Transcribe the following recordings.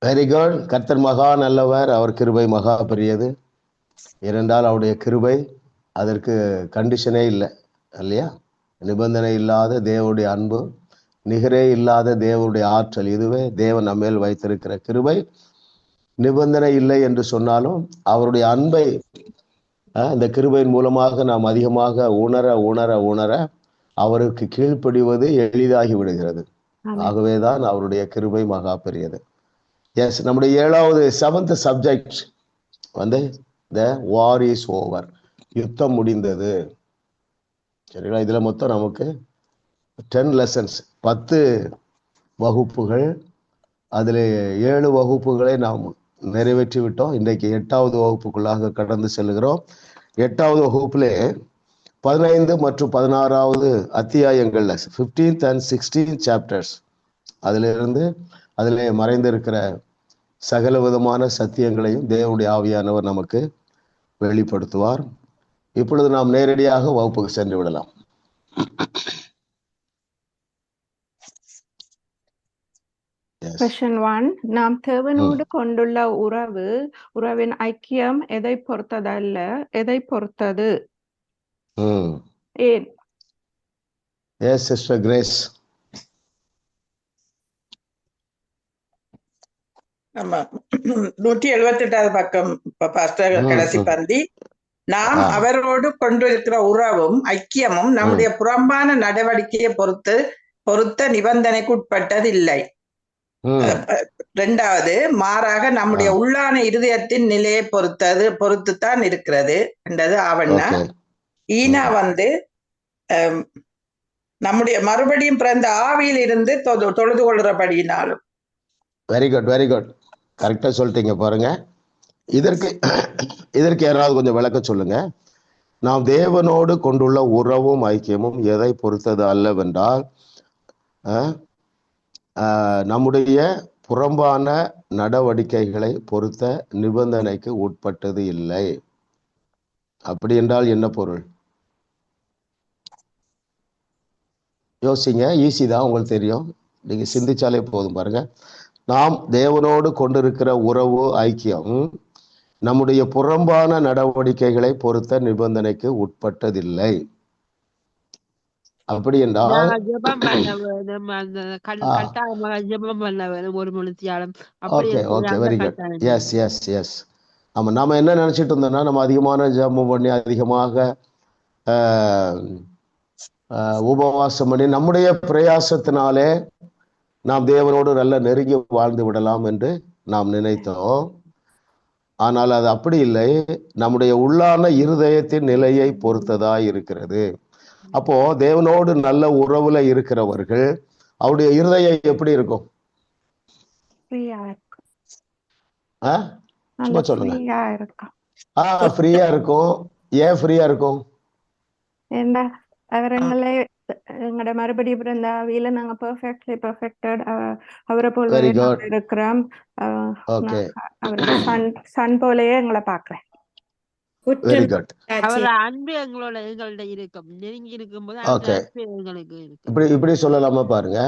Very good. கர்த்தர் மகா நல்லவர், அவர் கிருபை மகா பெரியது. ஏனென்றால் அவருடைய கிருபை அதற்கு கண்டிஷனே இல்லை இல்லையா? நிபந்தனை இல்லாத தேவனுடைய அன்பு, நிகரே இல்லாத தேவனுடைய ஆற்றல், இதுவே தேவன் நம்மேல் வைத்திருக்கிற கிருபை. நிபந்தனை இல்லை என்று சொன்னாலும் அவருடைய அன்பை இந்த கிருபையின் மூலமாக நாம் அதிகமாக உணர உணர உணர அவருக்கு கீழ்ப்படிவது எளிதாகி விடுகிறது. ஆகவேதான் அவருடைய கிருபை மகா பெரியது. எஸ், நம்முடைய 7th சப்ஜெக்ட் வந்து த வார் இஸ் ஓவர், யுத்தம் முடிந்தது. சரிங்களா? இதுல மொத்தம் நமக்கு 10 லெசன்ஸ், 10 வகுப்புகள். அதில் 7 வகுப்புகளை நாம் நிறைவேற்றி விட்டோம். இன்றைக்கு 8வது வகுப்புக்குள்ளாக கடந்து செல்கிறோம். 8வது வகுப்பிலே 15 மற்றும் 16வது அத்தியாயங்கள்ல 15th and 16th சாப்டர்ஸ், அதிலிருந்து அதிலே மறைந்திருக்கிற சகல விதமான சத்தியங்களையும் தேவனுடைய ஆவியானவர் நமக்கு வெளிப்படுத்துவார். இப்பொழுது நாம் நேரடியாக வகுப்புக்கு சென்று விடலாம். Question 1. நாம் தேவனோடு கொண்டுள்ள உறவின் ஐக்கியம் எதை பொறுத்ததல்ல, எதை பொறுத்தது? ஏன்? Yes sister grace. ஆமா, 178வது பக்கம் கடைசி பந்தி. நாம் அவரோடு கொண்டிருக்கிற உறவும் ஐக்கியமும் நம்முடைய புறம்பான நடவடிக்கையை பொறுத்த நிபந்தனைக்கு உட்பட்டது இல்லை. 2வது, மாறாக நம்முடைய உள்ளான இருதயத்தின் நிலையை பொறுத்துத்தான் இருக்கிறது என்றது ஆவண்ணா. ஈனா வந்து நம்முடைய மறுபடியும் பிறந்த ஆவியில் இருந்து தொழுது கொள்றபடியினாலும். வெரி குட், வெரி குட், கரெக்டா சொல்லிட்டீங்க. பாருங்க, இதற்கு யாராவது கொஞ்சம் விளக்க சொல்லுங்க. நாம் தேவனோடு கொண்டுள்ள உறவும் ஐக்கியமும் எதை பொறுத்தது அல்லவென்றால் நம்முடைய புறம்பான நடவடிக்கைகளை பொறுத்த நிபந்தனைக்கு உட்பட்டது இல்லை. அப்படி என்றால் என்ன பொருள்? யோசிங்க, ஈஸி தான், உங்களுக்கு தெரியும். நீங்க சிந்திச்சாலே போதும். பாருங்க, நாம் தேவனோடு கொண்டிருக்கிற உறவு ஐக்கியம் நம்முடைய புறம்பான நடவடிக்கைகளை பொறுத்த நிபந்தனைக்கு உட்பட்டதில்லை. அப்படி என்றால் very good. Yes yes yes. ஆமா, நாம என்ன நினைச்சிட்டு இருந்தோம்னா, நம்ம அதிகமான ஜெபம் பண்ணி அதிகமாக உபவாசம் பண்ணி நம்முடைய பிரயாசத்தினாலே நாம் தேவனோடு நல்ல நெருங்கி வாழ்ந்து விடலாம் என்று நாம் நினைத்தோம். ஆனால் அது அப்படி இல்லை. நம்முடைய உள்ளான இருதயத்தின் நிலையை பொறுத்ததா இருக்கிறது. அப்போ தேவனோடு நல்ல உறவுல இருக்கிறவர்கள் அவருடைய இருதயம் எப்படி இருக்கும்? சும்மா சொல்லுங்க. ஃப்ரீயா இருக்கும். ஏன் ஃப்ரீயா இருக்கும்? எங்களோட மறுபடியும் பிறந்த ஆவியில நாங்க பெர்ஃபெக்டட் அவரை போலவே இருக்கிறோம். அவரோட சன் போலயே எங்களை பாக்குறேன். Very good. அவர் அன்பு எங்கள்ட்ட இருக்கும், நெருங்கி இருக்கும் போது எங்களுக்கு இப்படி சொல்லலாமா? பாருங்க,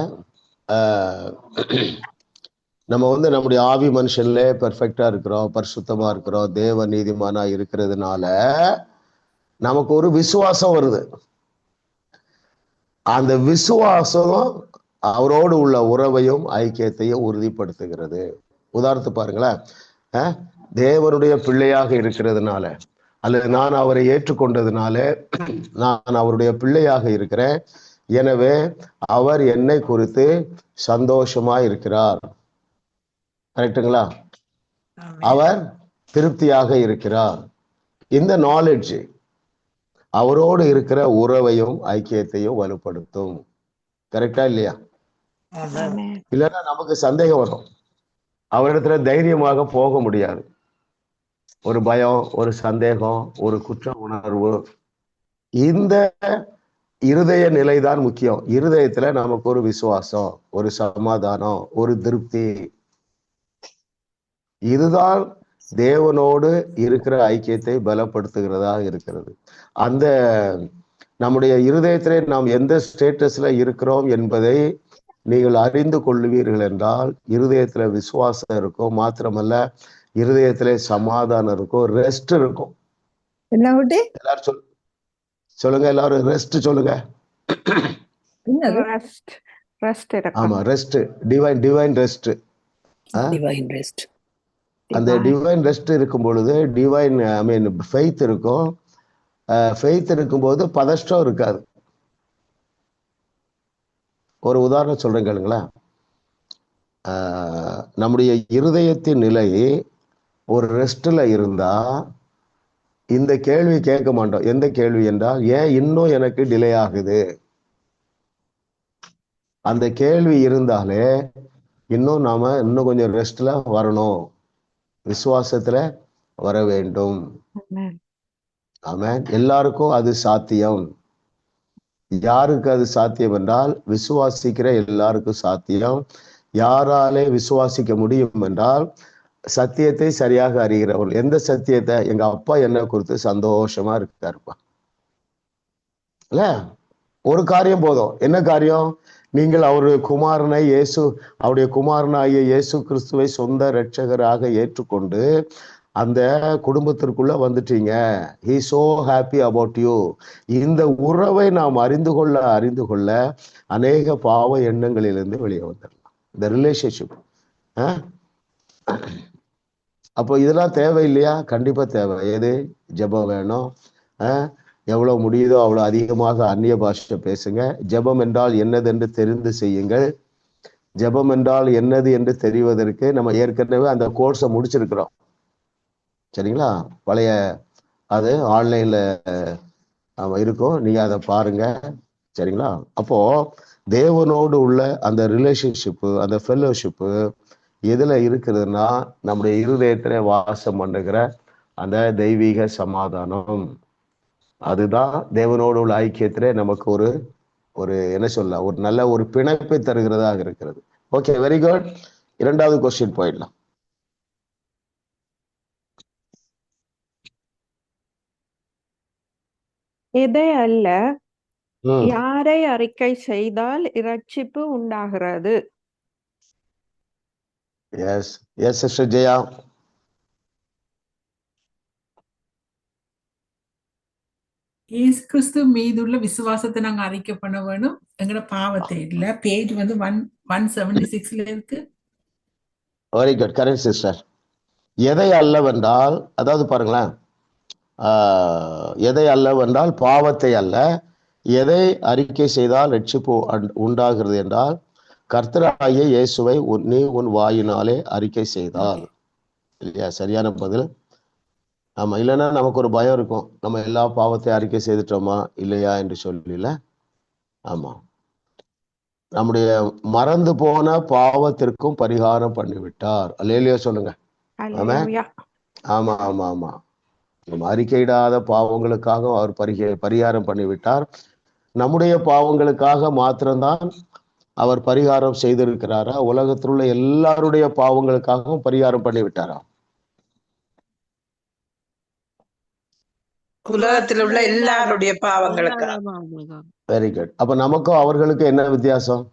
நம்ம வந்து நம்முடைய ஆவி மனுஷன்ல பெர்ஃபெக்டா இருக்கிறோம், பரிசுத்தமா இருக்கிறோம், தேவ நீதிமானா இருக்கிறதுனால நமக்கு ஒரு விசுவாசம் வருது. அந்த விசுவாசம் அவரோடு உள்ள உறவையும் ஐக்கியத்தையும் உறுதிப்படுத்துகிறது. உதாரணத்துக்கு பாருங்களேன், தேவனுடைய பிள்ளையாக இருக்கிறதுனால அல்லது நான் அவரை ஏற்றுக்கொண்டதுனால நான் அவருடைய பிள்ளையாக இருக்கிறேன். எனவே அவர் என்னை குறித்து சந்தோஷமா இருக்கிறார். கரெக்டுங்களா? அவர் திருப்தியாக இருக்கிறார். இந்த நாலேஜ் அவரோடு இருக்கிற உறவையும் ஐக்கியத்தையும் வலுப்படுத்தும். கரெக்டா இல்லையா? இல்லைன்னா நமக்கு சந்தேகம் வரும், அவரிடத்துல தைரியமாக போக முடியாது. ஒரு பயம், ஒரு சந்தேகம், ஒரு குற்ற உணர்வு. இந்த இருதய நிலைதான் முக்கியம். இருதயத்துல நமக்கு ஒரு விசுவாசம், ஒரு சமாதானம், ஒரு திருப்தி, இதுதான் தேவனோடு இருக்கிற ஐக்கியத்தை பலப்படுத்துகிறதா இருக்கிறது. நம்முடைய இருதயத்திலே நாம் எந்த ஸ்டேட்டஸ்ல இருக்கிறோம் என்பதை நீங்கள் அறிந்து கொள்ளுவீர்கள் என்றால் இருதயத்துல விசுவாசம் இருக்கும், மாத்திரமல்ல இருதயத்திலே சமாதானம் இருக்கும், ரெஸ்ட் இருக்கும். எல்லாரும் சொல்லுங்க, எல்லாரும் ரெஸ்ட் சொல்லுங்க. ஆமா, ரெஸ்ட், டிவைன் ரெஸ்ட். அந்த டிவைன் ரெஸ்ட் இருக்கும் பொழுது டிவைன் ஃபெய்த் இருக்கும். ஃபெய்த் இருக்கும்போது பதஷ்டம் இருக்காது. ஒரு உதாரணம் சொல்றேன் கேளுங்களேன். நம்முடைய இருதயத்தின் நிலை ஒரு ரெஸ்ட்ல இருந்தா இந்த கேள்வி கேட்க மாட்டோம். எந்த கேள்வி என்றால், ஏன் இன்னும் எனக்கு டிலே ஆகுது? அந்த கேள்வி இருந்தாலே இன்னும் கொஞ்சம் ரெஸ்ட்ல வரணும், விசுவாசத்துல வர வேண்டும். ஆமென். எல்லாருக்கும் அது சாத்தியம். யாருக்கு அது சாத்தியம் என்றால், விசுவாசிக்கிற எல்லாருக்கும் சாத்தியம். யாராலே விசுவாசிக்க முடியும் என்றால், சத்தியத்தை சரியாக அறிகிறவர்கள். எந்த சத்தியத்தை? எங்க அப்பா என்ன குறித்து சந்தோஷமா இருக்காருப்பா. இல்ல, ஒரு காரியம் போதும். என்ன காரியம்? நீங்கள் அவருடைய குமாரனை அவருடைய குமாரனாகிய இயேசு கிறிஸ்துவை சொந்த இரட்சகராக ஏற்றுக்கொண்டு அந்த குடும்பத்திற்குள்ள வந்துட்டீங்க. he so happy about you. இந்த உறவை நாம் அறிந்து கொள்ள அநேக பாவ எண்ணங்களிலிருந்து வெளியே வந்துடலாம். இந்த ரிலேஷன்ஷிப். அப்போ இதெல்லாம் தேவை இல்லையா? கண்டிப்பா தேவை. எது? ஜெபம் வேணும். எவ்வளவு முடியுதோ அவ்வளவு அதிகமாக அந்நிய பாஷை பேசுங்க. ஜெபம் என்றால் என்னது என்று தெரிந்து செய்யுங்கள். ஜெபம் என்றால் என்னது என்று தெரிவதற்கு நம்ம ஏற்கனவே அந்த கோர்ஸை முடிச்சிருக்கிறோம், சரிங்களா? பழைய அது ஆன்லைன்ல இருக்கும், நீங்க அதை பாருங்க, சரிங்களா? அப்போ தேவனோடு உள்ள அந்த ரிலேஷன்ஷிப்பு, அந்த ஃபெல்லோஷிப்பு எதுல இருக்கிறதுனா, நம்முடைய இருதயத்திலே வாசம் பண்ணுகிற அந்த தெய்வீக சமாதானம். அதுதான் தேவனோடு உள்ள ஐக்கியத்திலே நமக்கு ஒரு என்ன சொல்ல, ஒரு நல்ல ஒரு பிணைப்பை தருகிறதாக இருக்கிறது. Okay, very good. இரண்டாவது கொஸ்டின் போயிடலாம். எதை அல்ல, யாரை அறிக்கை செய்தால் இரட்சிப்பு உண்டாகிறது? Yes yes sister Jaya. இயேசு கிறிஸ்து மீதுள்ள விசுவாசத்தை நாங்க அறிக்கை பண்ண வேணும், எங்கட பாவத்தை இல்ல. பேஜ் வந்து 176ல இருக்கு. Very good, correct sister. எதை அல்லவென்றால், அதாவது பாருங்களேன், எதை அல்லவென்றால் பாவத்தை அல்ல. எதை அறிக்கை செய்தால் ரட்சிப்பு உண்டாகிறது என்றால், கர்த்தராகிய இயேசுவை நீ உன் வாயினாலே அறிக்கை செய்தால். இல்லையா? சரியான பதில். ஆமா, இல்லைன்னா நமக்கு ஒரு பயம் இருக்கும், நம்ம எல்லா பாவத்தையும் அறிக்கை செய்துட்டோமா இல்லையா என்று சொல்லல. ஆமா, நம்முடைய மறந்து போன பாவத்திற்கும் பரிகாரம் பண்ணிவிட்டார். அல்லேலூயா சொல்லுங்க. ஆமா ஆமா ஆமா ஆமா. நம்ம அறிக்கையிடாத பாவங்களுக்காக அவர் பரிகாரம் பண்ணிவிட்டார். நம்முடைய பாவங்களுக்காக மாத்திரம்தான் அவர் பரிகாரம் செய்திருக்கிறாரா? உலகத்தில் உள்ள எல்லாருடைய பாவங்களுக்காகவும் பரிகாரம் பண்ணிவிட்டாரா? உலகத்தில் உள்ள எல்லாருடைய பாவங்களுக்காக. Very good. அப்ப நமக்கும் அவர்களுக்கு என்ன வித்தியாசம்?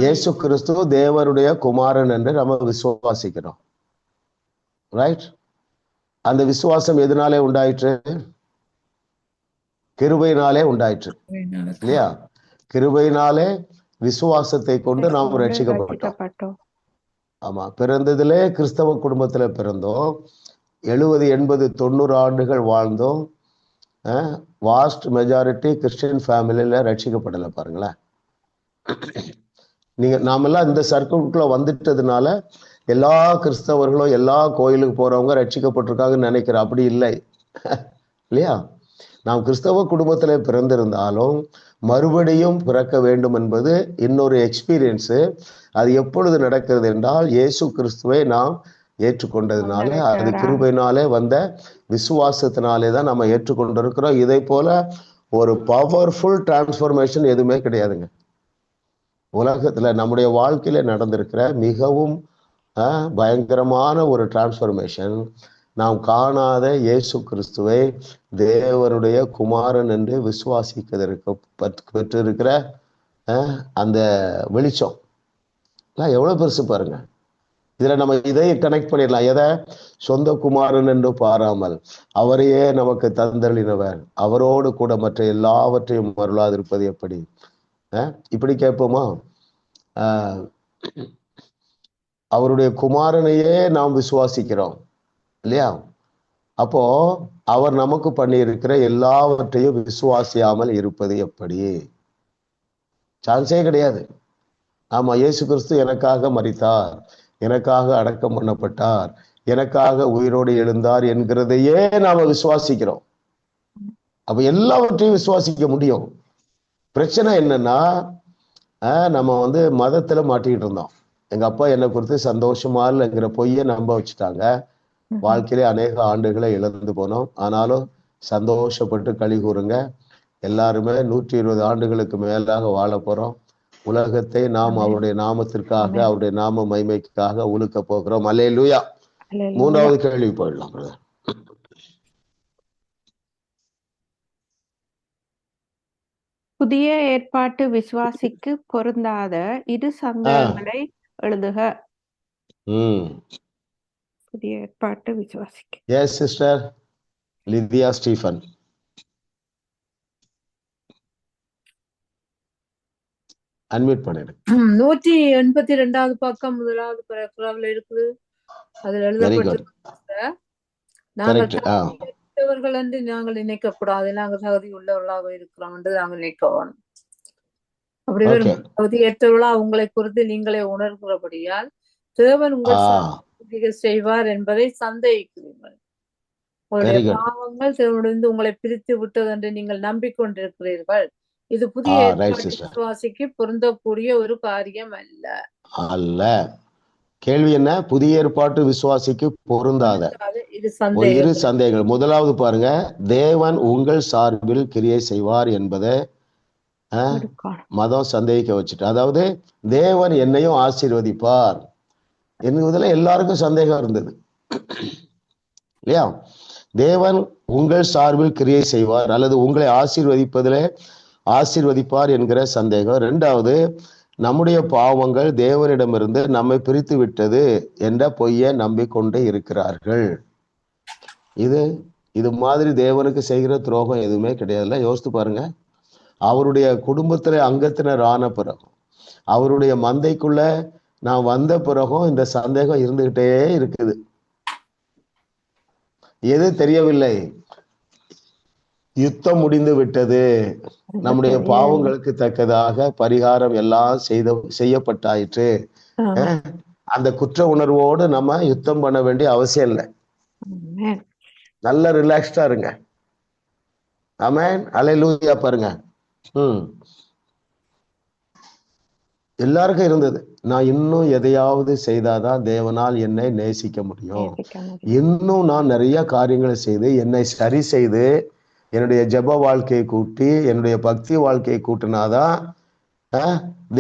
இயேசு கிறிஸ்து தேவனுடைய குமாரன் என்று நம்ம விசுவாசிக்கிறோம், ரைட்? அந்த விசுவாசம் எதனாலே உண்டாயிற்று? கிருபையினாலே உண்டாயிற்று, இல்லையா? கிருபையினாலே விசுவாசத்தை கொண்டு நாம் ரட்சிக்கப்பட்டோம். ஆமா, பிறந்ததிலே கிறிஸ்தவ குடும்பத்துல பிறந்தோம். 70, 80, 90 ஆண்டுகள் வாழ்ந்தோம். வாஸ்ட் மெஜாரிட்டி கிறிஸ்டியன் ஃபேமிலியில ரட்சிக்கப்படலை. பாருங்களேன், நாமெல்லாம் இந்த சர்க்கிள்குள்ள வந்துட்டதுனால எல்லா கிறிஸ்தவர்களும் எல்லா கோயிலுக்கு போறவங்க ரட்சிக்கப்பட்டிருக்காங்கன்னு நினைக்கிறோம். அப்படி இல்லை, இல்லையா? நாம் கிறிஸ்தவ குடும்பத்திலே பிறந்திருந்தாலும் மறுபடியும் பிறக்க வேண்டும் என்பது இன்னொரு எக்ஸ்பீரியன்ஸு. அது எப்பொழுது நடக்கிறது என்றால், இயேசு கிறிஸ்துவை நாம் ஏற்றுக்கொண்டதுனால, அது கிருபையினாலே வந்த விசுவாசத்தினாலே தான் நம்ம ஏற்றுக்கொண்டிருக்கிறோம். இதை போல ஒரு பவர்ஃபுல் டிரான்ஸ்ஃபர்மேஷன் எதுவுமே கிடையாதுங்க உலகத்துல. நம்முடைய வாழ்க்கையில நடந்திருக்கிற மிகவும் பயங்கரமான ஒரு டிரான்ஸ்ஃபர்மேஷன் நாம் காணாத இயேசு கிறிஸ்துவை தேவனுடைய குமாரன் என்று விசுவாசிப்பதற்கு பெற்றிருக்கிற அந்த வெளிச்சம் எவ்வளவு பெருசு பாருங்க. இதுல நம்ம இதை கனெக்ட் பண்ணிடலாம். எதை? சொந்த குமாரன் என்று பாராமல் அவரையே நமக்கு தந்தளினவர், அவரோடு கூட மற்ற எல்லாவற்றையும் அருளாதிருப்பது எப்படி? இப்படி கேட்போமா? அவருடைய குமாரனையே நாம் விசுவாசிக்கிறோம் இல்லையா? அப்போ அவர் நமக்கு பண்ணி இருக்கிற எல்லாவற்றையும் விசுவாசியாமல் இருப்பது எப்படி? சான்ஸே கிடையாது. ஆமா, இயேசு கிறிஸ்து எனக்காக மரித்தார், எனக்காக அடக்கம் பண்ணப்பட்டார், எனக்காக உயிரோடு எழுந்தார் என்கிறதையே நாம விசுவாசிக்கிறோம். அப்ப எல்லாவற்றையும் விசுவாசிக்க முடியும். பிரச்சனை என்னன்னா, நம்ம மதத்துல மாட்டிக்கிட்டு இருந்தோம். எங்க அப்பா என்னை குறித்து சந்தோஷமா இல்லைங்கிற பொய்யை நம்ப வச்சுட்டாங்க. வாழ்க்கையிலே அநேக ஆண்டுகளை இழந்து போனோம். ஆனாலும் சந்தோஷப்பட்டு களி கூறுங்க. எல்லாருமே 120 ஆண்டுகளுக்கு மேலாக வாழ போறோம். உலகத்தை நாம் அவருடைய நாமத்திற்காக, அவருடைய நாம மகிமைக்காக உழுக்க போகிறோம். அல்லேலூயா. மூன்றாவது கேள்வி போயிடலாம். புதிய ஏற்பாட்டு விசுவாசிக்கு பொருந்தாத இரு சந்தேகங்களை எழுதுக. புதிய ஏற்பாட்டு விசுவாசிக்கு. Yes sister Lydia Stephen. Unmute பண்ணிடு. 182வது பக்கம் முதலாவது paragraphல இருக்குது. அதில் எழுதப்பட்டிருக்கிறது, நாங்கள் என்று நாங்கள் நினைக்க கூடாது, நாங்கள் தகுதி உள்ளவர்களாக இருக்கிறோம் என்று நாங்கள் நினைக்கணும். அப்படி தகுதியற்றவர்களா உங்களை குறித்து நீங்களே உணர்கிறபடியால் தேவன் உங்கள் செய்வார் என்பதை சந்தேகிக்கிறீர்கள். உங்களுடைய பாவங்கள் தேவனிலிருந்து உங்களை பிரித்து விட்டது என்று நீங்கள் நம்பிக்கொண்டிருக்கிறீர்கள். இது புதிய விசுவாசிக்கு பொருந்தக்கூடிய ஒரு காரியம் அல்ல. கேள்வி என்ன? புதிய ஏற்பாட்டு விசுவாசிக்கு பொருந்தாத இரு சந்தேகங்கள். முதலாவது பாருங்க, தேவன் உங்கள் சார்பில் கிரியை செய்வார் என்பதை மதம் சந்தேகிக்க வச்சுட்டு, அதாவது தேவன் என்னையும் ஆசீர்வதிப்பார் என்பதுல எல்லாருக்கும் சந்தேகம் இருந்தது இல்லையா? தேவன் உங்கள் சார்பில் கிரியை செய்வார் அல்லது உங்களை ஆசீர்வதிப்பார் என்கிற சந்தேகம். இரண்டாவது, நம்முடைய பாவங்கள் தேவனிடமிருந்து நம்மை பிரித்து விட்டது என்ற பொய்யை நம்பிக்கொண்டு இருக்கிறார்கள். இது மாதிரி தேவனுக்கு செய்கிற துரோகம் எதுவுமே கிடையாதுல்ல. யோசித்து பாருங்க. அவருடைய குடும்பத்துல அங்கத்தினர் ஆன பிறகும், அவருடைய மந்தைக்குள்ள நான் வந்த பிறகும் இந்த சந்தேகம் இருந்துகிட்டே இருக்குது. எது தெரியவில்லை? யுத்தம் முடிந்து விட்டது, நம்முடைய பாவங்களுக்கு தக்கதாக பரிகாரம் எல்லாம் செய்யப்பட்டாயிற்று. அந்த குற்ற உணர்வோடு நம்ம யுத்தம் பண்ண வேண்டிய அவசியம் இல்லை. நல்ல ரிலாக்ஸ்டா இருங்க. ஆமென். அல்லேலூயா. பாருங்க, எல்லாருக்கும் இருந்தது. நான் இன்னும் எதையாவது செய்தாதான் தேவனால் என்னை நேசிக்க முடியும், இன்னும் நான் நிறைய காரியங்களை செய்து என்னை சரி செய்து என்னுடைய ஜெப வாழ்க்கையை கூட்டி என்னுடைய பக்தி வாழ்க்கையை கூட்டினாதான்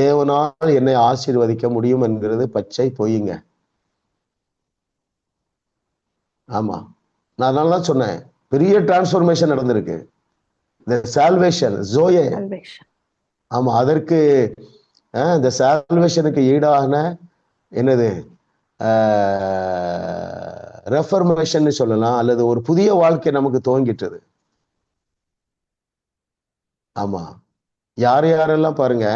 தேவனால் என்னை ஆசீர்வதிக்க முடியும் என்கிறது பச்சை பொய்யுங்க. ஆமா, நான் நல்லா சொன்னேன். பெரிய டிரான்ஸ்ஃபர்மேஷன் நடந்திருக்கு. இந்த சால்வேஷன் ஜோயே, ஆமா, அதற்கு இந்த சால்வேஷனுக்கு ஈடான என்னது ரெஃபர்மேஷன் சொல்லலாம், அல்லது ஒரு புதிய வாழ்க்கை நமக்கு துவங்கிட்டது. ஆமா, யாரெல்லாம் பாருங்க,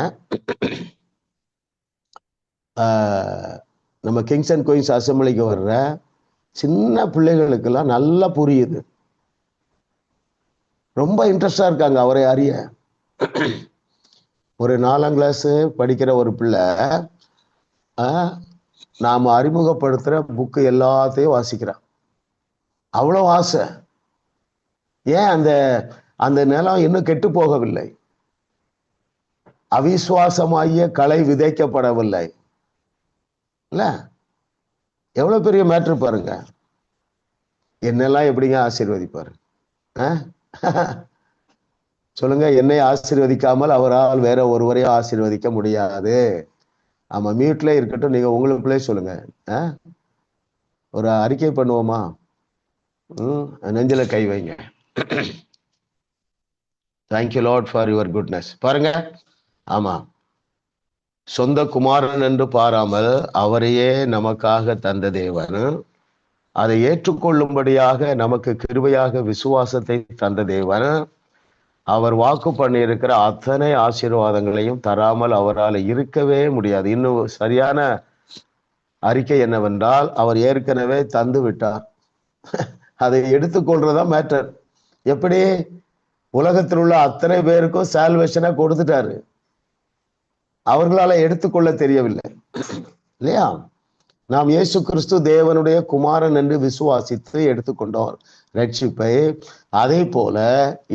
நம்ம கிங்ஸ் அண்ட் குயின்ஸ் அசம்பிளிக்கு வர்ற சின்ன பிள்ளைகளுக்கெல்லாம் நல்லா புரியுது, ரொம்ப இன்ட்ரெஸ்டா இருக்காங்க அவரை அறிய. ஒரு 4ஆம் கிளாஸ் படிக்கிற ஒரு பிள்ளை நாம அறிமுகப்படுத்துற புக்கு எல்லாத்தையும் வாசிக்கிறான். அவ்வளோ ஆசை. ஏன்? அந்த நிலம் இன்னும் கெட்டு போகவில்லை, அவிசுவாசமாகிய களை விதைக்கப்படவில்லை. இல்ல, எவ்வளவு பெரிய மேட்ரு பாருங்க. என்னெல்லாம் எப்படிங்க ஆசீர்வதிப்பாரு? சொல்லுங்க. என்னை ஆசீர்வதிக்காமல் அவரால் வேற ஒருவரையும் ஆசீர்வதிக்க முடியாது. ஆமா, மியூட்ல இருக்கட்டும், நீங்க உங்களுக்குள்ளே சொல்லுங்க. ஒரு அறிக்கை பண்ணுவோமா? நெஞ்சில கை வைங்க. Thank you Lord for your goodness. பாருங்க, ஆமா, சொந்த குமாரன் என்று பாராமல் அவரையே நமக்காக தந்த தேவன், அதை ஏற்றுக்கொள்ளும்படியாக நமக்கு கிருபையாக விசுவாசத்தை தந்த தேவன், அவர் வாக்கு பண்ணி இருக்கிற அத்தனை ஆசீர்வாதங்களையும் தராமல் அவரால் இருக்கவே முடியாது. இன்னும் சரியான அறிக்கை என்னவென்றால், அவர் ஏற்கனவே தந்து விட்டார். அதை எடுத்துக்கொள்றதா மேட்டர். எப்படி? உலகத்தில் உள்ள அத்தனை பேருக்கும் சால்வேஷனை கொடுத்துட்டாரு, அவர்களால எடுத்துக்கொள்ள தெரியவில்லை இல்லையா? நாம் இயேசு கிறிஸ்து தேவனுடைய குமாரன் என்று விசுவாசித்து எடுத்துக்கொண்டோம் ரட்சிப்பை. அதே போல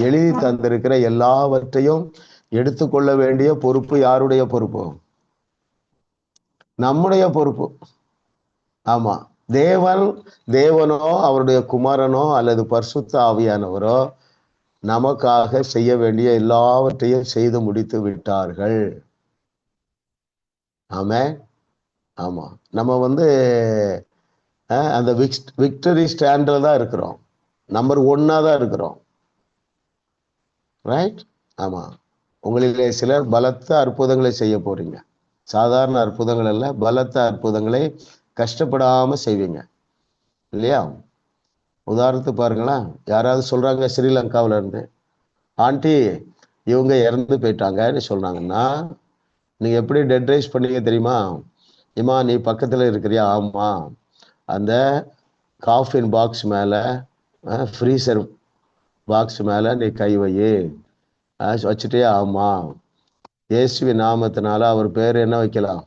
எழுதி தந்திருக்கிற எல்லாவற்றையும் எடுத்துக்கொள்ள வேண்டிய பொறுப்பு யாருடைய பொறுப்பு? நம்முடைய பொறுப்பு. ஆமா, தேவனோ அவருடைய குமாரனோ அல்லது பரிசுத்த ஆவியானவரோ நமக்காக செய்ய வேண்டிய எல்லாவற்றையும் செய்து முடித்து விட்டார்கள். ஆமே, ஆமா, நம்ம அந்த விக்டரி ஸ்டாண்ட்ல தான் இருக்கிறோம், நம்பர் 1 தான் இருக்கிறோம், ரைட்? ஆமா, உங்களிலே சிலர் பலத்த அற்புதங்களை செய்ய போறீங்க. சாதாரண அற்புதங்கள் அல்ல, பலத்த அற்புதங்களை கஷ்டப்படாம செய்வீங்க இல்லையா? உதாரணத்துக்கு பாருங்களேன், யாராவது சொல்றாங்க ஸ்ரீலங்காவில இருந்து, ஆண்டி இவங்க இறந்து போயிட்டாங்கன்னு சொல்றாங்கன்னா, நீங்க எப்படி டெட் ரைஸ் பண்ணீங்க தெரியுமா? இம்மா நீ பக்கத்துல இருக்கிறியா? ஆமா, அந்த காஃபின் பாக்ஸ் மேல, ஃப்ரீசர் பாக்ஸ் மேல நீ கை வையே, வச்சுட்டே. ஆமா, இயேசுவின் நாமத்தினால அவர் பேர் என்ன வைக்கலாம்?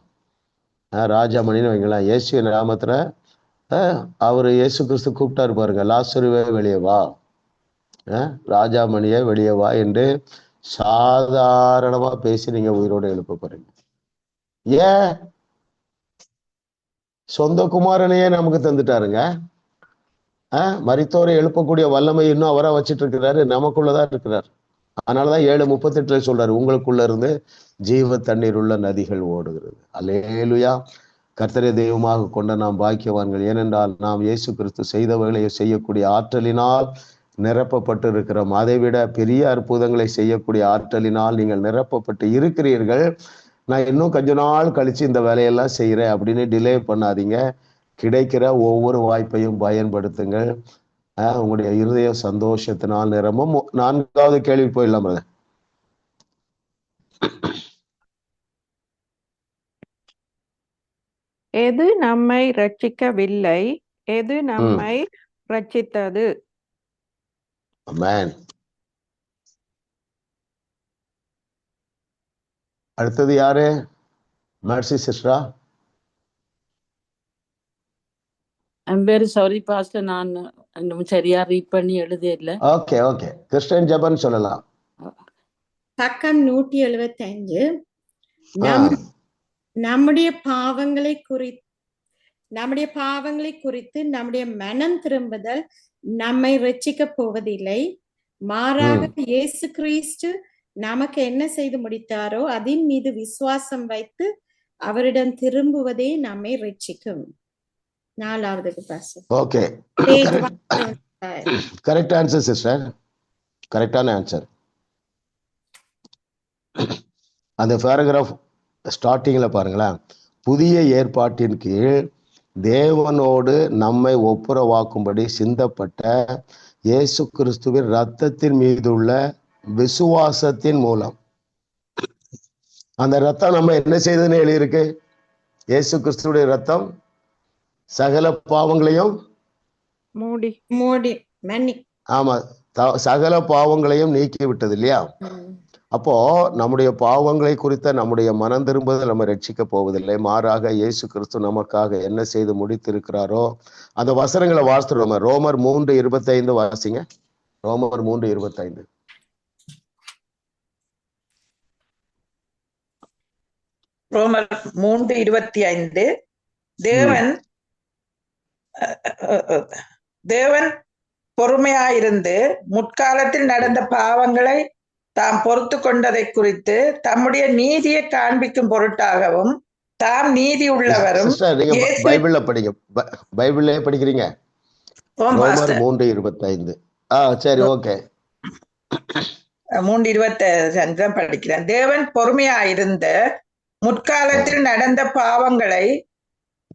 ராஜாமணின்னு வைக்கலாம். இயேசுவின் நாமத்துல அவர் இயேசு கிறிஸ்து கூப்பிட்டாரு பாருங்க, லாசருவே வெளியே வா, ராஜாமணியே வெளியே வா என்று சாதாரணமா பேசி நீங்க உயிரோடு எழுப்ப போறீங்க. ஏன்? சொந்த குமாரனையே நமக்கு தந்துட்டாருங்க. மரித்தோரை எழுப்பக்கூடிய வல்லமை இன்னும் அவரா வச்சிட்டு இருக்கிறாரு, நமக்குள்ளதான் இருக்கிறார். அதனாலதான் 7:38 சொல்றாரு, உங்களுக்குள்ள இருந்து ஜீவ தண்ணீர் உள்ள நதிகள் ஓடுகிறது. அல்லேலூயா. கர்த்தரை தெய்வமாக கொண்ட நாம் பாக்கியவான்கள். ஏனென்றால் நாம் இயேசு கிறிஸ்து செய்தவர்களை செய்யக்கூடிய ஆற்றலினால் நிரப்பப்பட்டு இருக்கிறோம். அதைவிட பெரிய அற்புதங்களை செய்யக்கூடிய ஆற்றலினால் நீங்கள் நிரப்பப்பட்டு இருக்கிறீர்கள். நான் இன்னும் கொஞ்ச நாள் கழிச்சு இந்த வேலையெல்லாம் செய்யறேன் அப்படின்னு டிலே பண்ணாதீங்க. கிடைக்கிற ஒவ்வொரு வாய்ப்பையும் பயன்படுத்துங்கள். உங்களுடைய இருதய சந்தோஷத்தினால் நிரம்பும். 4வது கேள்வி போயிடலாம். எது நம்மை ரட்சிக்கவில்லை, எது நம்மை ரட்சித்தது? ஆமென். அடுத்தது யாரு? மெர்சி சிஸ்டரா? ஐம் வெரி சாரி பாஸ்டர், நான் இன்னும் சரியா ரீட் பண்ணி எழுதியல. ஓகே ஓகே, கிறிஸ்டியன் ஜெபன் சொல்லலாம். பக்கம் 175. நம்முடைய பாவங்களை குறித்து நம்முடைய மனம் திரும்புதல் நம்மை ரட்சிக்க போவதில்லை. மாறாக இயேசு கிறிஸ்து நமக்கு என்ன செய்து முடித்தாரோ அதன் மீது விசுவாசம் வைத்து அவரிடம் திரும்புவதே நம்மை ரட்சிக்கும். 4வது pastor. Okay, correct answer sister, கரெக்டான ஆன்சர். அந்த பேராகிராஃப் ஸ்டார்டிங்ல பாருங்களேன், புதிய ஏற்பாட்டின் கீழ் தேவனோடு நம்மை ஒப்புரவாக்கும்படி சிந்தப்பட்ட இயேசு கிறிஸ்துவின் இரத்தத்தின் மீதுள்ள விசுவாசத்தின் மூலம். அந்த ரத்தம் நம்ம என்ன செய்ததுன்னு எழுதியிருக்கு? இயேசு கிறிஸ்துடைய ரத்தம் சகல பாவங்களையும் மூடி ஆமா, சகல பாவங்களையும் நீக்கி விட்டது இல்லையா? அப்போ நம்முடைய பாவங்களை குறித்த நம்முடைய மனம் திரும்புதல் நம்ம ரட்சிக்க போவதில்லை. மாறாக இயேசு கிறிஸ்து நமக்காக என்ன செய்து முடித்திருக்கிறாரோ அந்த வசனங்களை வாசித்துடுவோம். ரோமர் 3:25 வாசிங்க. ரோமர் 3:25. ரோமர் 3:25. தேவன் பொறுமையாயிருந்து முற்காலத்தில் நடந்த பாவங்களை தாம் பொறுத்து கொண்டதை குறித்து தம்முடைய நீதியை காண்பிக்கும் பொருட்டாகவும் தாம் நீதி உள்ளவரும். பைபிள்ல படிங்க, பைபிள்ல படிக்கிறீங்க. ரோமர் 3:25. சரி, ஓகே. 3:25 படிக்கிறேன். தேவன் பொறுமையாயிருந்த முற்காலத்தில் நடந்த பாவங்களை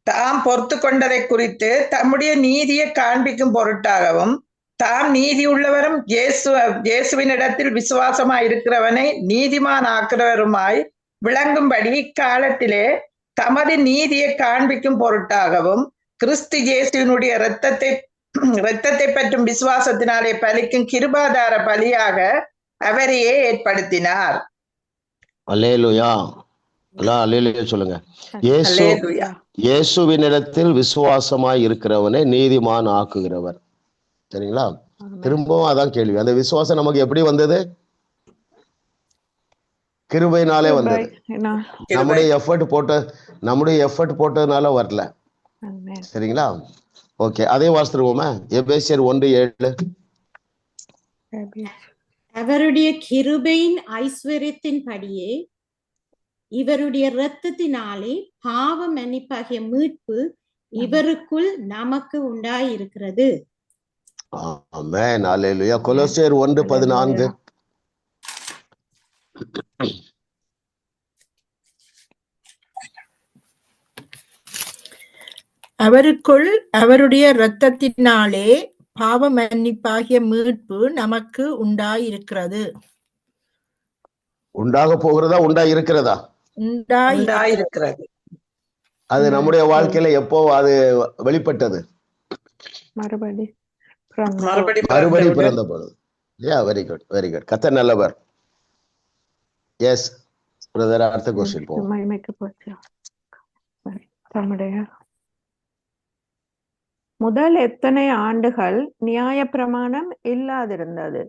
தாம் பொறுத்து கொண்டதை குறித்து தம்முடைய நீதியை காண்பிக்கும் பொருட்டாகவும் தாம் நீதி உள்ளவரும் இயேசுவினிடத்தில் விசுவாசமாய் இருக்கிறவனை நீதிமான் ஆக்கிறவருமாய் விளங்கும்படி இக்காலத்திலே தமது நீதியை காண்பிக்கும் பொருட்டாகவும் கிறிஸ்து இயேசுவினுடைய இரத்தத்தை பற்றும் விசுவாசத்தினாலே பலிக்கும் கிருபாதார பலியாக அவரையே ஏற்படுத்தினார். அல்லேலூயா. அல்லேலூயா சொல்லுங்க. இயேசுவினிடத்தில் விசுவாசமாய் இருக்கிறவனை நீதிமான் ஆக்குகிறவர். சரிங்களா? திரும்பவும் அதான் கேள்வி. அந்த விசுவாசம் நமக்கு எப்படி வந்தது? கிருபையினாலே வந்தது. நம்முடைய எஃபர்ட் போட்டதுனால வரல. சரிங்களா? ஓகே, அதே வாசித்துருவோமா? எபேசியர் 1:7. அவருடைய கிருபையின் ஐஸ்வர்யத்தின் படியே இவருடைய இரத்தத்தினாலே பாவ மன்னிப்பாகிய மீட்பு இவருக்குள் நமக்கு உண்டாயிருக்கிறது. ஆமென். அல்லேலூயா. கொலோசியர் 1:14. அவருக்குள் அவருடைய இரத்தத்தினாலே பாவ மன்னிப்பாகிய மீட்பு நமக்கு உண்டாயிருக்கிறது. உண்டாக போகிறதா? உண்டாயிருக்கிறதா? உண்டாயிருக்கிறது. அது நம்முடைய வாழ்க்கையில எப்போ அது வெளிப்பட்டது? மறுபடி பிறந்த பொழுது. Very good, very good. கர்த்தர் நல்லவர். எஸ் பிரதர், அடுத்த क्वेश्चन போவோம். முதல் எத்தனை ஆண்டுகள் நியாயப்பிரமாணம் இல்லாதிருந்தது?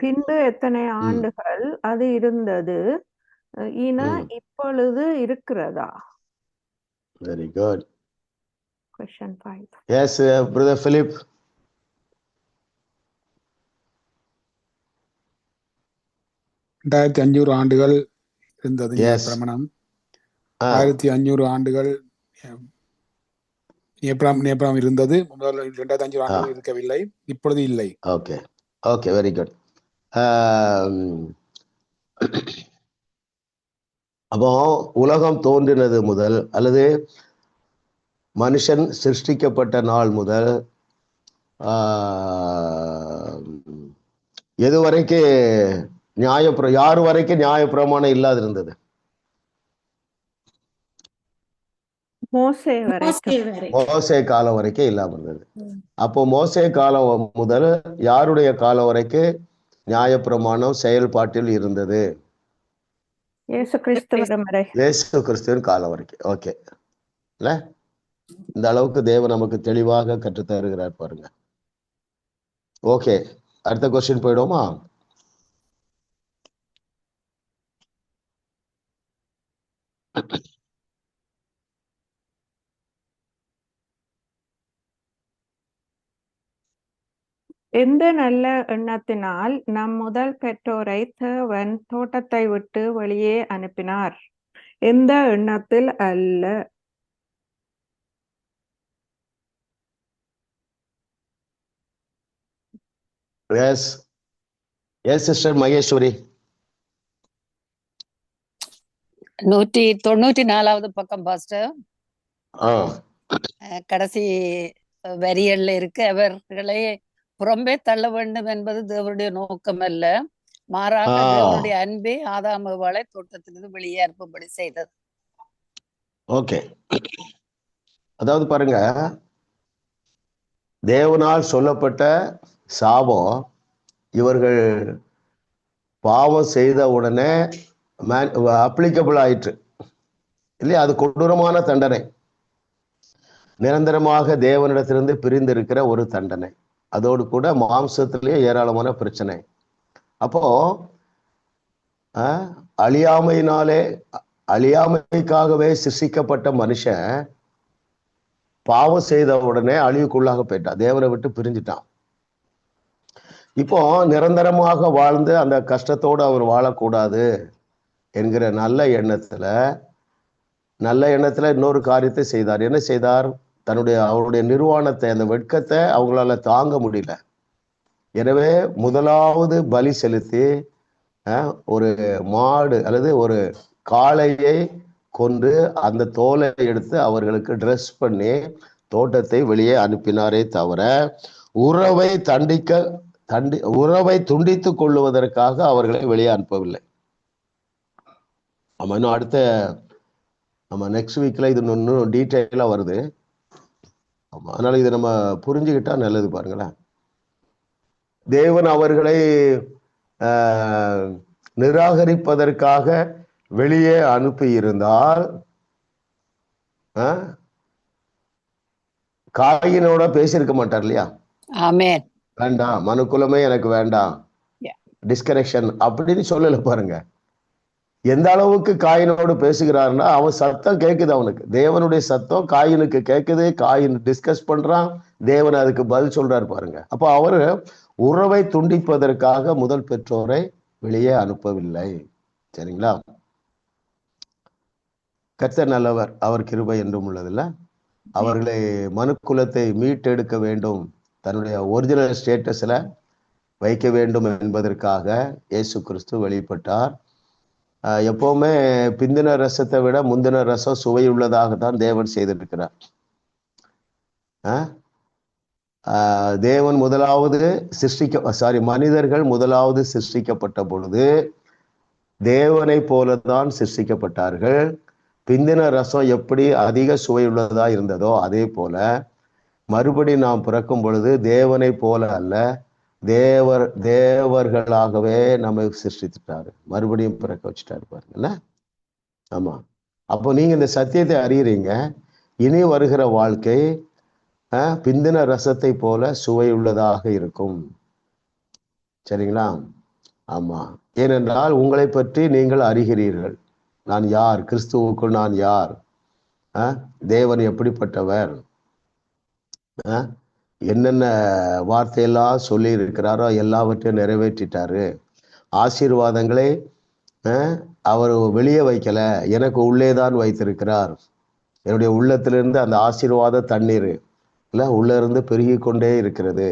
பின்பு எத்தனை ஆண்டுகள் அது இருந்தது? இப்பொழுது இருக்கிறதா? Very good. Question 5. Yes, brother Philip. ரெண்டாயிரத்தி 500 ஆண்டுகள் இருந்தது பிரமாணம். 1500 ஆண்டுகள் நேப்ராம் இருந்தது. 2500 ஆண்டுகள் இருக்கவில்லை, இப்பொழுது இல்லை. Okay, okay, very good. அப்போ உலகம் தோன்றினது முதல் அல்லது மனுஷன் சிருஷ்டிக்கப்பட்ட நாள் முதல் எது வரைக்கும் யாரு வரைக்கும் நியாயப்பிரமாணம் இல்லாது இருந்தது? மோசே காலம் வரைக்கும் இல்லாம இருந்தது. அப்போ மோசே காலம் முதல் யாருடைய காலம் வரைக்கும் நியாயப்பிரமாணம் செயல்பாட்டில் இருந்தது? இயேசு கிறிஸ்துவின் காலம் வரைக்கும். ஓகே, இல்ல இந்த அளவுக்கு தேவன் நமக்கு தெளிவாக கற்றுத் தருகிறார் பாருங்க. ஓகே, அடுத்த क्वेश्चन போயிடுவோமா? எந்த நல்ல எண்ணத்தினால் நம் முதல் பெற்றோரை தேவன் தோட்டத்தை விட்டு வெளியே அனுப்பினார்? எந்த எண்ணத்தில் அல்ல. Yes yes sister Maheswari. 194வது பக்கம் பாஸ்டர். கடைசி வரிகள்ல இருக்கு, அவர்களை புறம்பே தள்ள வேண்டும் என்பது தேவனுடைய நோக்கம் அல்ல, மாறாக தேவனுடைய அன்பே ஆதாம் ஏவாளை தோட்டத்திலிருந்து வெளியே அனுப்பும்படி செய்தது. ஓகே, அதாவது பாருங்க, தேவனால் சொல்லப்பட்ட சாபம் இவர்கள் பாவம் செய்த உடனே அப்ளிகபிள் ஆயிற்று இல்லையா? அது கொடூரமான தண்டனை, நிரந்தரமாக தேவனிடத்திலிருந்து பிரிந்திருக்கிற ஒரு தண்டனை, அதோடு கூட மாம்சத்திலேயே ஏராளமான பிரச்சனை. அப்போ அழியாமைக்காகவே சிருஷ்டிக்கப்பட்ட மனுஷன் பாவம் செய்த உடனே அழிவுக்குள்ளாக போயிட்டான், தேவனை விட்டு பிரிஞ்சிட்டான். இப்போ நிரந்தரமாக வாழ்ந்து அந்த கஷ்டத்தோடு அவர் வாழக்கூடாது என்கிற நல்ல எண்ணத்துல இன்னொரு காரியத்தை செய்தார். என்ன செய்தார்? அவருடைய நிர்வாணத்தை, அந்த வெட்கத்தை அவங்களால தாங்க முடியல. எனவே முதலாவது பலி செலுத்தி ஒரு மாடு அல்லது ஒரு காளையை கொன்று அந்த தோலை எடுத்து அவர்களுக்கு ட்ரெஸ் பண்ணி தோட்டத்தை வெளியே அனுப்பினாரே தவிர உறவை துண்டித்துக் கொள்ளுவதற்காக அவர்களை வெளியே அனுப்பவில்லை. நம்ம இன்னும் அடுத்த நெக்ஸ்ட் வீக்ல இது இன்னும் டீட்டெயிலா வருது. ஆமா, அதனால இதை நம்ம புரிஞ்சுக்கிட்டா நல்லது. பாருங்களேன், தேவன் அவர்களை நிராகரிப்பதற்காக வெளியே அனுப்பி இருந்தால் காயினோட பேசியிருக்க மாட்டார் இல்லையா? ஆமென். வேண்டாம், மனுக்குலமே எனக்கு வேண்டாம், டிஸ்கனெக்ஷன் அப்படின்னு சொல்லல. பாருங்க எந்த அளவுக்கு காயினோடு பேசுகிறாருன்னா, அவன் சத்தம் கேட்குது, அவனுக்கு தேவனுடைய சத்தம் காயினுக்கு கேட்குது. காயின் டிஸ்கஸ் பண்றான், தேவன் அதுக்கு பதில் சொல்றாரு. பாருங்க, அப்போ அவரு உறவை துண்டிப்பதற்காக முதல் பெற்றோரை வெளியே அனுப்பவில்லை. சரிங்களா? கர்த்தர் நல்லவர், அவர் கிருபை என்றும் உள்ளதில்ல. அவர்களை மனுக்குலத்தை மீட்டெடுக்க வேண்டும், தன்னுடைய ஒரிஜினல் ஸ்டேட்டஸ்ல வைக்க வேண்டும் என்பதற்காக இயேசு கிறிஸ்து வெளிப்பட்டார். எப்பவுமே பிந்தின ரசத்தை விட முந்தின ரசம் சுவையுள்ளதாகத்தான் தேவன் செய்திருக்கிறார். தேவன் மனிதர்கள் முதலாவது சிருஷ்டிக்கப்பட்ட பொழுது தேவனை போலதான் சிருஷ்டிக்கப்பட்டார்கள். பிந்தின ரசம் எப்படி அதிக சுவையுள்ளதா இருந்ததோ அதே போல மறுபடி நாம் பிறக்கும் பொழுது தேவனை போல அல்ல, தேவர்களாகவே நம்மை சிருஷ்டித்துட்டாரு, மறுபடியும் பிறக்க வச்சுட்டாரு. பாருங்கல்ல. ஆமா, அப்போ நீங்க இந்த சத்தியத்தை அறியறீங்க. இனி வருகிற வாழ்க்கை பிந்தின ரசத்தை போல சுவையுள்ளதாக இருக்கும். சரிங்களா? ஆமா, ஏனென்றால் உங்களை பற்றி நீங்கள் அறிகிறீர்கள். நான் யார், கிறிஸ்துவுக்குள் நான் யார், தேவன் எப்படிப்பட்டவர், என்னென்ன வார்த்தையெல்லாம் சொல்லி இருக்கிறாரோ எல்லாவற்றையும் நிறைவேற்றிட்டாரு. ஆசீர்வாதங்களை அவர் வெளியே வைக்கல, எனக்கு உள்ளே தான் வைத்திருக்கிறார். என்னுடைய உள்ளத்திலிருந்து அந்த ஆசீர்வாத தண்ணீர் உள்ள இருந்து பெருகி கொண்டே இருக்கிறது.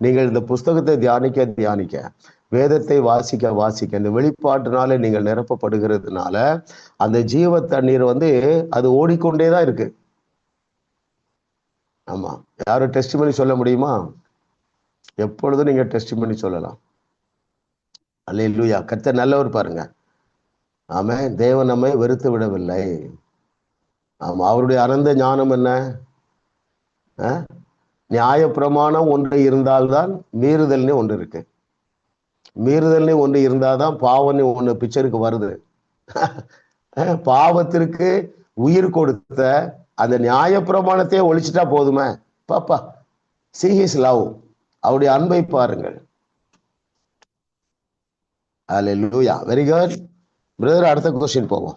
நீங்கள் இந்த புஸ்தகத்தை தியானிக்க வேதத்தை வாசிக்க இந்த வெளிப்பாட்டினால நீங்கள் நிரப்பப்படுகிறதுனால அந்த ஜீவ தண்ணீர் அது ஓடிக்கொண்டேதான் இருக்கு. ஆமா, யாரும் டெஸ்டிமனி சொல்ல முடியுமா? எப்பொழுதும் நீங்க டெஸ்டிமனி சொல்லலாம். அல்லேலூயா, கர்த்தர் நல்லவர். பாருங்க, ஆமென். தேவன் நம்மை வெறுத்து விடவில்லை. ஆமா, அவருடைய அனந்த ஞானம் என்ன? நியாய பிரமாணம் ஒன்று இருந்தால்தான் மீறுதல்னு ஒன்று இருக்கு. மீறுதல்னு ஒன்று இருந்தாதான் பாவம்னு ஒன்று பிக்சருக்கு வருது. பாவத்திற்கு உயிர் கொடுத்த அந்த நியாய பிரமாணத்தையே ஒழிச்சிட்டா போதுமே. பாப்பா, see his love, அவருடைய அன்பை பாருங்கள். அல்லேலூயா, வெரி குட் பிரதர். அடுத்த क्वेश्चन போவோம்.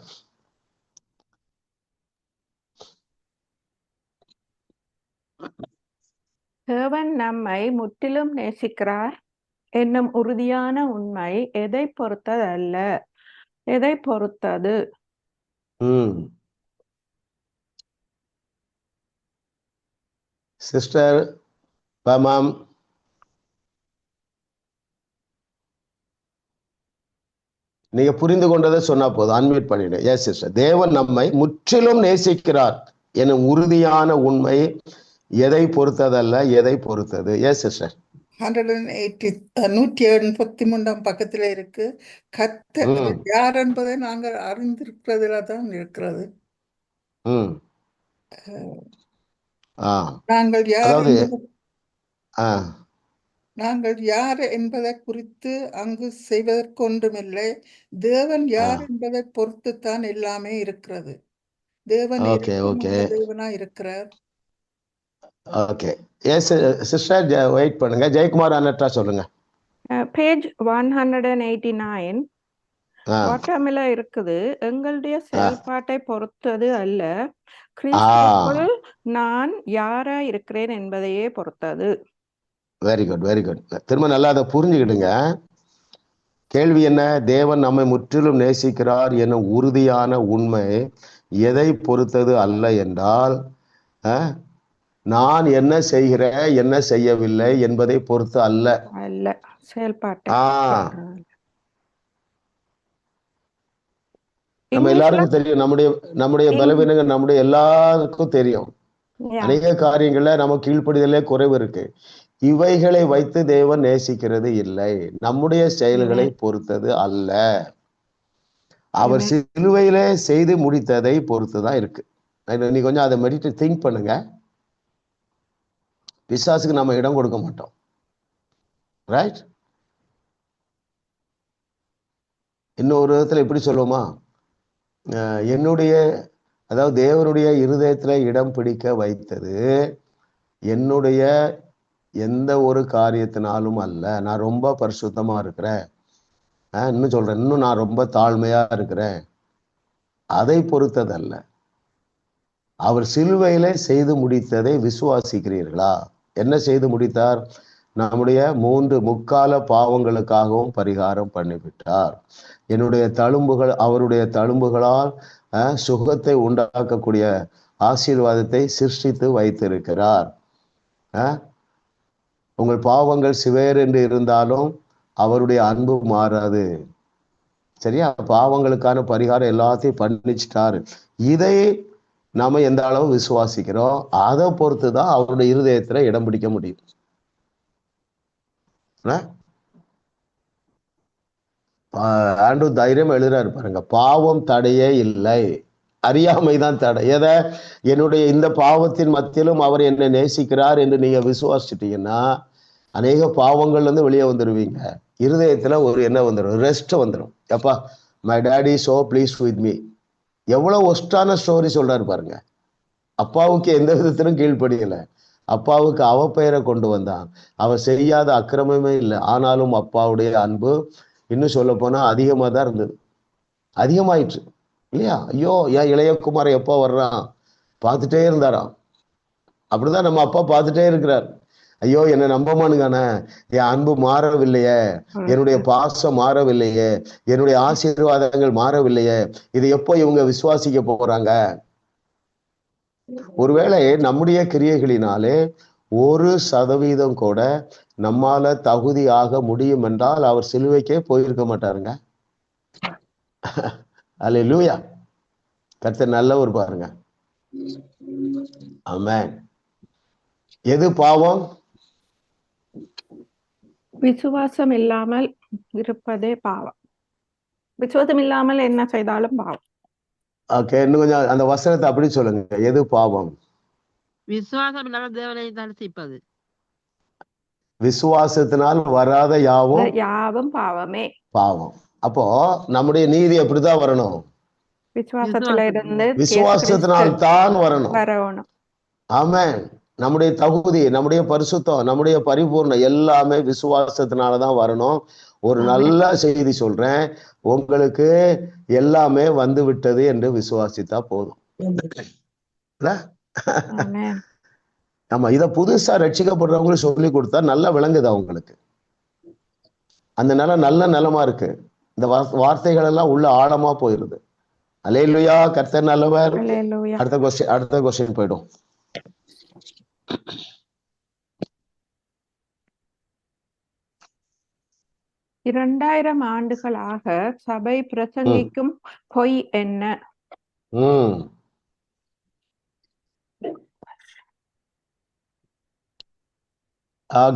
தேவன் நம்மை முற்றிலும் நேசிக்கிறார் என்னும் உறுதியான உண்மை எதை பொறுத்ததல்ல, எதை பொறுத்தது? சிஸ்டர் பாமாம், நீங்க புரிந்து கொண்டதை சொன்னா போதும், அன்மியூட் பண்ணிடு. எஸ் சிஸ்டர், தேவன் நம்மை முற்றிலும் நேசிக்கிறார் எனும் உறுதியான உண்மை எதை பொறுத்ததல்ல, எதை பொறுத்தது? Yes sister. 183 பக்கத்துல இருக்கு. கர்த்தர் யார் என்பதை நாங்கள் அறிந்திருக்கிறதுல தான் இருக்கிறது. நாங்கள் யார் என்பதை குறித்து அங்கு செய்வதற்கொன்றுமில்லை. தேவன் யார் என்பதை பொறுத்து தான் எல்லாமே இருக்கிறது. தேவன் தேவனா இருக்கிறார். ஓகே, எஸ் சிஸ்டர், வெயிட் பண்ணுங்க. ஜெயக்குமார் அனட்டா சொல்லுங்க. பேஜ் 189 பாட்டமில இருக்குது. எங்களுடைய செயல்பாட்டை பொறுத்தது அல்ல, கிறிஸ்துவுக்குள் நான் யாரா இருக்கிறேன் என்பதையே பொறுத்தது. Very good, very good. திரும்ப நல்லா அதை புரிஞ்சுக்கிடுங்க. கேள்வி என்ன? தேவன் நம்மை முற்றிலும் நேசிக்கிறார் எனும் உறுதியான உண்மை எதை பொறுத்தது அல்ல என்றால் நான் என்ன செய்கிறேன் என்ன செய்யவில்லை என்பதை பொறுத்து அல்ல. செயல்பாட்டை நம்ம எல்லாருக்கும் தெரியும், நம்முடைய பலவீனங்கள் நம்முடைய எல்லாருக்கும் தெரியும். அநேக காரியங்கள்ல நம்ம கீழ்ப்படிதலே குறைவு இருக்கு. இவைகளை வைத்து தேவன் நேசிக்கிறது இல்லை, நம்முடைய செயல்களை பொறுத்தது அல்ல. அவர் சிலுவையிலே செய்து முடித்ததை பொறுத்துதான் இருக்கு. நீ கொஞ்சம் அதை மெடிடேட் திங்க் பண்ணுங்க. பிசாசுக்கு நம்ம இடம் கொடுக்க மாட்டோம். ரைட்? இன்னொரு விதத்துல எப்படி சொல்லுவோமா, அதாவது தேவனுடைய இருதயத்துல இடம் பிடிக்க வைத்தது என்னுடைய எந்த ஒரு காரியத்தினாலும் அல்ல. நான் ரொம்ப பரிசுத்தமா இருக்கிறேன், இன்னும் சொல்றேன், இன்னும் நான் ரொம்ப தாழ்மையா இருக்கிறேன், அதை பொறுத்ததல்ல. அவர் சிலுவையிலே செய்து முடித்ததை விசுவாசிக்கிறீர்களா? என்ன செய்து முடித்தார்? நம்முடைய 3 முக்கால பாவங்களுக்காகவும் பரிகாரம் பண்ணிவிட்டார். என்னுடைய தழும்புகள், அவருடைய தழும்புகளால் சுகத்தை உண்டாக்கக்கூடிய ஆசீர்வாதத்தை சிருஷ்டித்து வைத்திருக்கிறார். உங்கள் பாவங்கள் சிவேர் என்று இருந்தாலும் அவருடைய அன்பு மாறாது. சரியா? பாவங்களுக்கான பரிகாரம் எல்லாத்தையும் பண்ணிச்சிட்டாரு. இதை நாம எந்த அளவு விசுவாசிக்கிறோம் அதை பொறுத்துதான் அவருடைய இருதயத்துல இடம் பிடிக்க முடியும். ஆண்டு தைரியம் எழுதுறாரு பாருங்க, பாவம் தடையே இல்லை, அறியாமைதான் தடை. எதை? என்னுடைய இந்த பாவத்தின் மத்தியிலும் அவர் என்னை நேசிக்கிறார் என்று நீங்க விசுவாசிட்டீங்கன்னா அநேக பாவங்கள்ல இருந்து வெளியே வந்துடுவீங்க. இருதயத்துல ஒரு என்ன வந்துடும்? ரெஸ்ட் வந்துடும். எப்பா, my daddy so please with me. எவ்வளவு ஒஸ்டான ஸ்டோரி சொல்றாரு பாருங்க. அப்பாவுக்கு எந்த விதத்திலும் கீழ்ப்படியலை, அப்பாவுக்கு அவப்பெயரை கொண்டு வந்தான், அவர் செய்யாத அக்கிரமமே இல்லை. ஆனாலும் அப்பாவுடைய அன்பு இன்னும் சொல்ல போனா அதிகமா தான் இருந்தது, அதிகமாயிற்று இல்லையா? ஐயோ, ஏன் இளையகுமாரை எப்போ வர்றான் பார்த்துட்டே இருந்தாராம். அப்படிதான் நம்ம அப்பா பார்த்துட்டே இருக்கிறார். ஐயோ, என்னை நம்பமானுங்கானே, என் அன்பு மாறவில்லையே, என்னுடைய பாசம் மாறவில்லையே, என்னுடைய ஆசீர்வாதங்கள் மாறவில்லையே, இதை எப்போ இவங்க விசுவாசிக்க போறாங்க? ஒருவேளை நம்முடைய கிரியைகளினாலே 1% கூட நம்மால தகுதியாக முடியும் என்றால் அவர் சிலுவைக்கே போயிருக்க மாட்டாருங்க. அல்லேலூயா. கர்த்தர் நல்லவர் பாருங்க. ஆமென். எது பாவம்? விசுவாசம் இல்லாமல் இருப்பதே பாவம். விசுவாசம் இல்லாமல் என்ன செய்தாலும் பாவம். ஓகே, இன்னும் கொஞ்சம் அந்த வசனத்தை அப்படி சொல்லுங்க. எது பாவம்? விசுவாசம் இல்லாமல் தேவனை தரிசிப்பது. விசுவாசத்தினால் வராத யாவும் பாவமே. பாவம். அப்போ நம்முடைய நீதி எப்படிதான் வரணும்? விசுவாசத்துல இருந்து விசுவாசத்தினால் தான் வரணும். ஆமென். நம்முடைய தகுதி, நம்முடைய பரிசுத்தம், நம்முடைய பரிபூர்ணம் எல்லாமே விசுவாசத்தினாலதான் வரணும். ஒரு நல்ல செய்தி சொல்றேன், உங்களுக்கு எல்லாமே வந்து விட்டது என்று விசுவாசித்தா போதும். ஆமா, இத புதுசா ரட்சிக்கப்படுறவங்களுக்கு சொல்லி கொடுத்தா நல்லா விளங்குது அவங்களுக்கு. அந்த நிலம் நல்ல நிலமா இருக்கு. இந்த வார்த்தைகள் எல்லாம் உள்ள ஆழமா போயிருது. அல்லேலூயா. கர்த்தர் நல்லவர். அடுத்த கொஸ்டின் போயிடும். இரண்டாயிரம் ஆண்டுகளாக சபை பிரசங்கிக்கும் பொய் என்ன?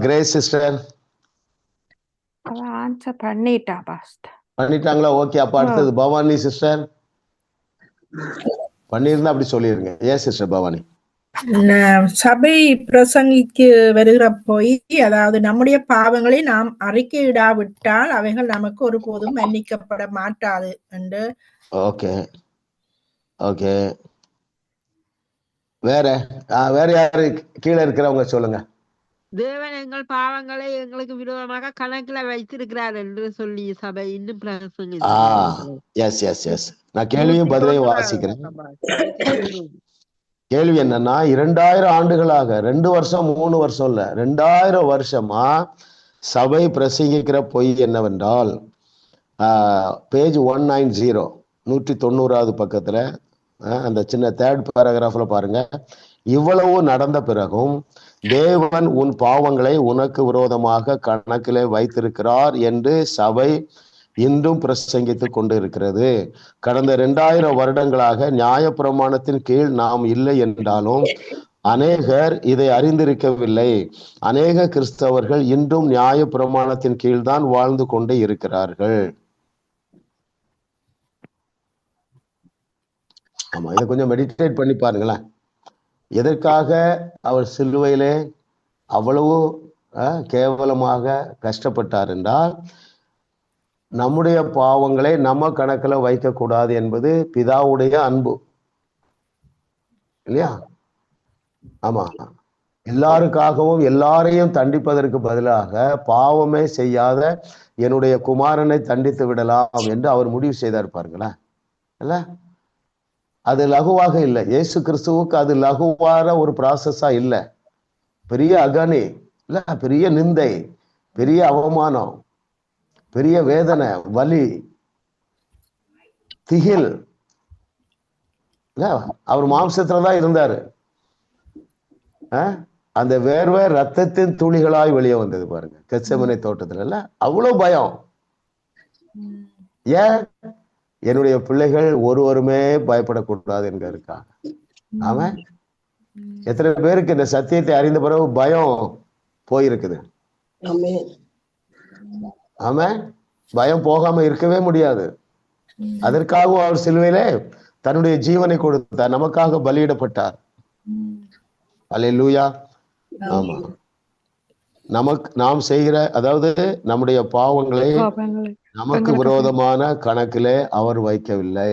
கிரேஸ் சிஸ்டர் ஆன்சர் பண்ணிட்டா பாஸ்டர். பண்ணிட்டாங்களா? ஓகே. அப்ப அடுத்தது பவானி சிஸ்டர். பண்ணிருந்தா அப்படி சொல்லிருங்க. ஏன் சிஸ்டர் பவானி? சபை பிரசங்கிக்கு வருகிற பொய், அதாவது நம்முடைய பாவங்களை நாம் அறிக்கையிடாவிட்டால் அவைகள் நமக்கு ஒருபோதும் மன்னிக்கப்பட மாட்டாது என்று. Okay okay. வேற யாரு கீழே இருக்கிறவங்க சொல்லுங்க. தேவன் எங்கள் பாவங்களை எங்களுக்கு விரோதமாக கணக்கில் வைத்திருக்கிறார் என்று சொல்லி சபை இன்னும் நான் கேள்வியும் பதிலையும் வாசிக்கிறேன். கேள்வி என்னன்னா, 2000 ஆண்டுகளாக, 2 வருஷம் 3 வருஷம் இல்ல, 2000 வருஷமா சபை பிரசங்கிக்கிற பொய் என்னவென்றால், பேஜ் 190 190வது பக்கத்துல அந்த சின்ன 3rd பேராகிராஃப்ல பாருங்க, இவ்வளவு நடந்த பிறகும் தேவன் உன் பாவங்களை உனக்கு விரோதமாக கணக்கிலே வைத்திருக்கிறார் என்று சபை இன்றும் பிரசங்கித்துக் கொண்டு இருக்கிறது. கடந்த 2000 வருடங்களாக நியாயப்பிரமாணத்தின் கீழ் நாம் இல்லை என்றாலும் அநேகர் இதை அறிந்திருக்கவில்லை. அநேக கிறிஸ்தவர்கள் இன்றும் நியாயப்பிரமாணத்தின் கீழ்தான் வாழ்ந்து கொண்டு இருக்கிறார்கள். ஆமா, இதை கொஞ்சம் மெடிடேட் பண்ணி பாருங்களேன். எதற்காக அவர் சிலுவையிலே அவ்வளவு கேவலமாக கஷ்டப்பட்டார் என்றால், நம்முடைய பாவங்களை நம்ம கணக்குல வைக்கக்கூடாது என்பது பிதாவுடைய அன்பு இல்லையா? ஆமா, எல்லாருக்காகவும் எல்லாரையும் தண்டிப்பதற்கு பதிலாக பாவமே செய்யாத என்னுடைய குமாரனை தண்டித்து விடலாம் என்று அவர் முடிவு செய்தார் பாருங்களேன். இல்ல, அது லகுவாக இல்லை. இயேசு கிறிஸ்துவுக்கு அது லகுவான ஒரு ப்ராசஸா இல்லை. பெரிய அகனி இல்ல, பெரிய நிந்தை, பெரிய அவமானம், பெரிய வேதனை, வலி, திகில். அவர் மாம்சத்துலதான் இருந்தாரு. அந்த வேர்வை ரத்தத்தின் துளிகளாய் வெளியே வந்தது பாருங்க கெத்செமனே தோட்டத்துல. இல்ல, அவ்வளவு பயம். ஏன்? என்னுடைய பிள்ளைகள் ஒருவருமே பயப்படக்கூடாது என்கிறதுக்காக. அவன் எத்தனை பேருக்கு இந்த சத்தியத்தை அறிந்த பிறகு பயம் போயிருக்குது? ஆமாம், பயம் போகாம இருக்கவே முடியாது. அதற்காகவும் அவர் சிலுவையிலே தன்னுடைய ஜீவனை கொடுத்தார், நமக்காக பலியிடப்பட்டார். அல்லேலூயா. ஆமா, நாம் செய்கிற, அதாவது நம்முடைய பாவங்களை நமக்கு விரோதமான கணக்கிலே அவர் வைக்கவில்லை.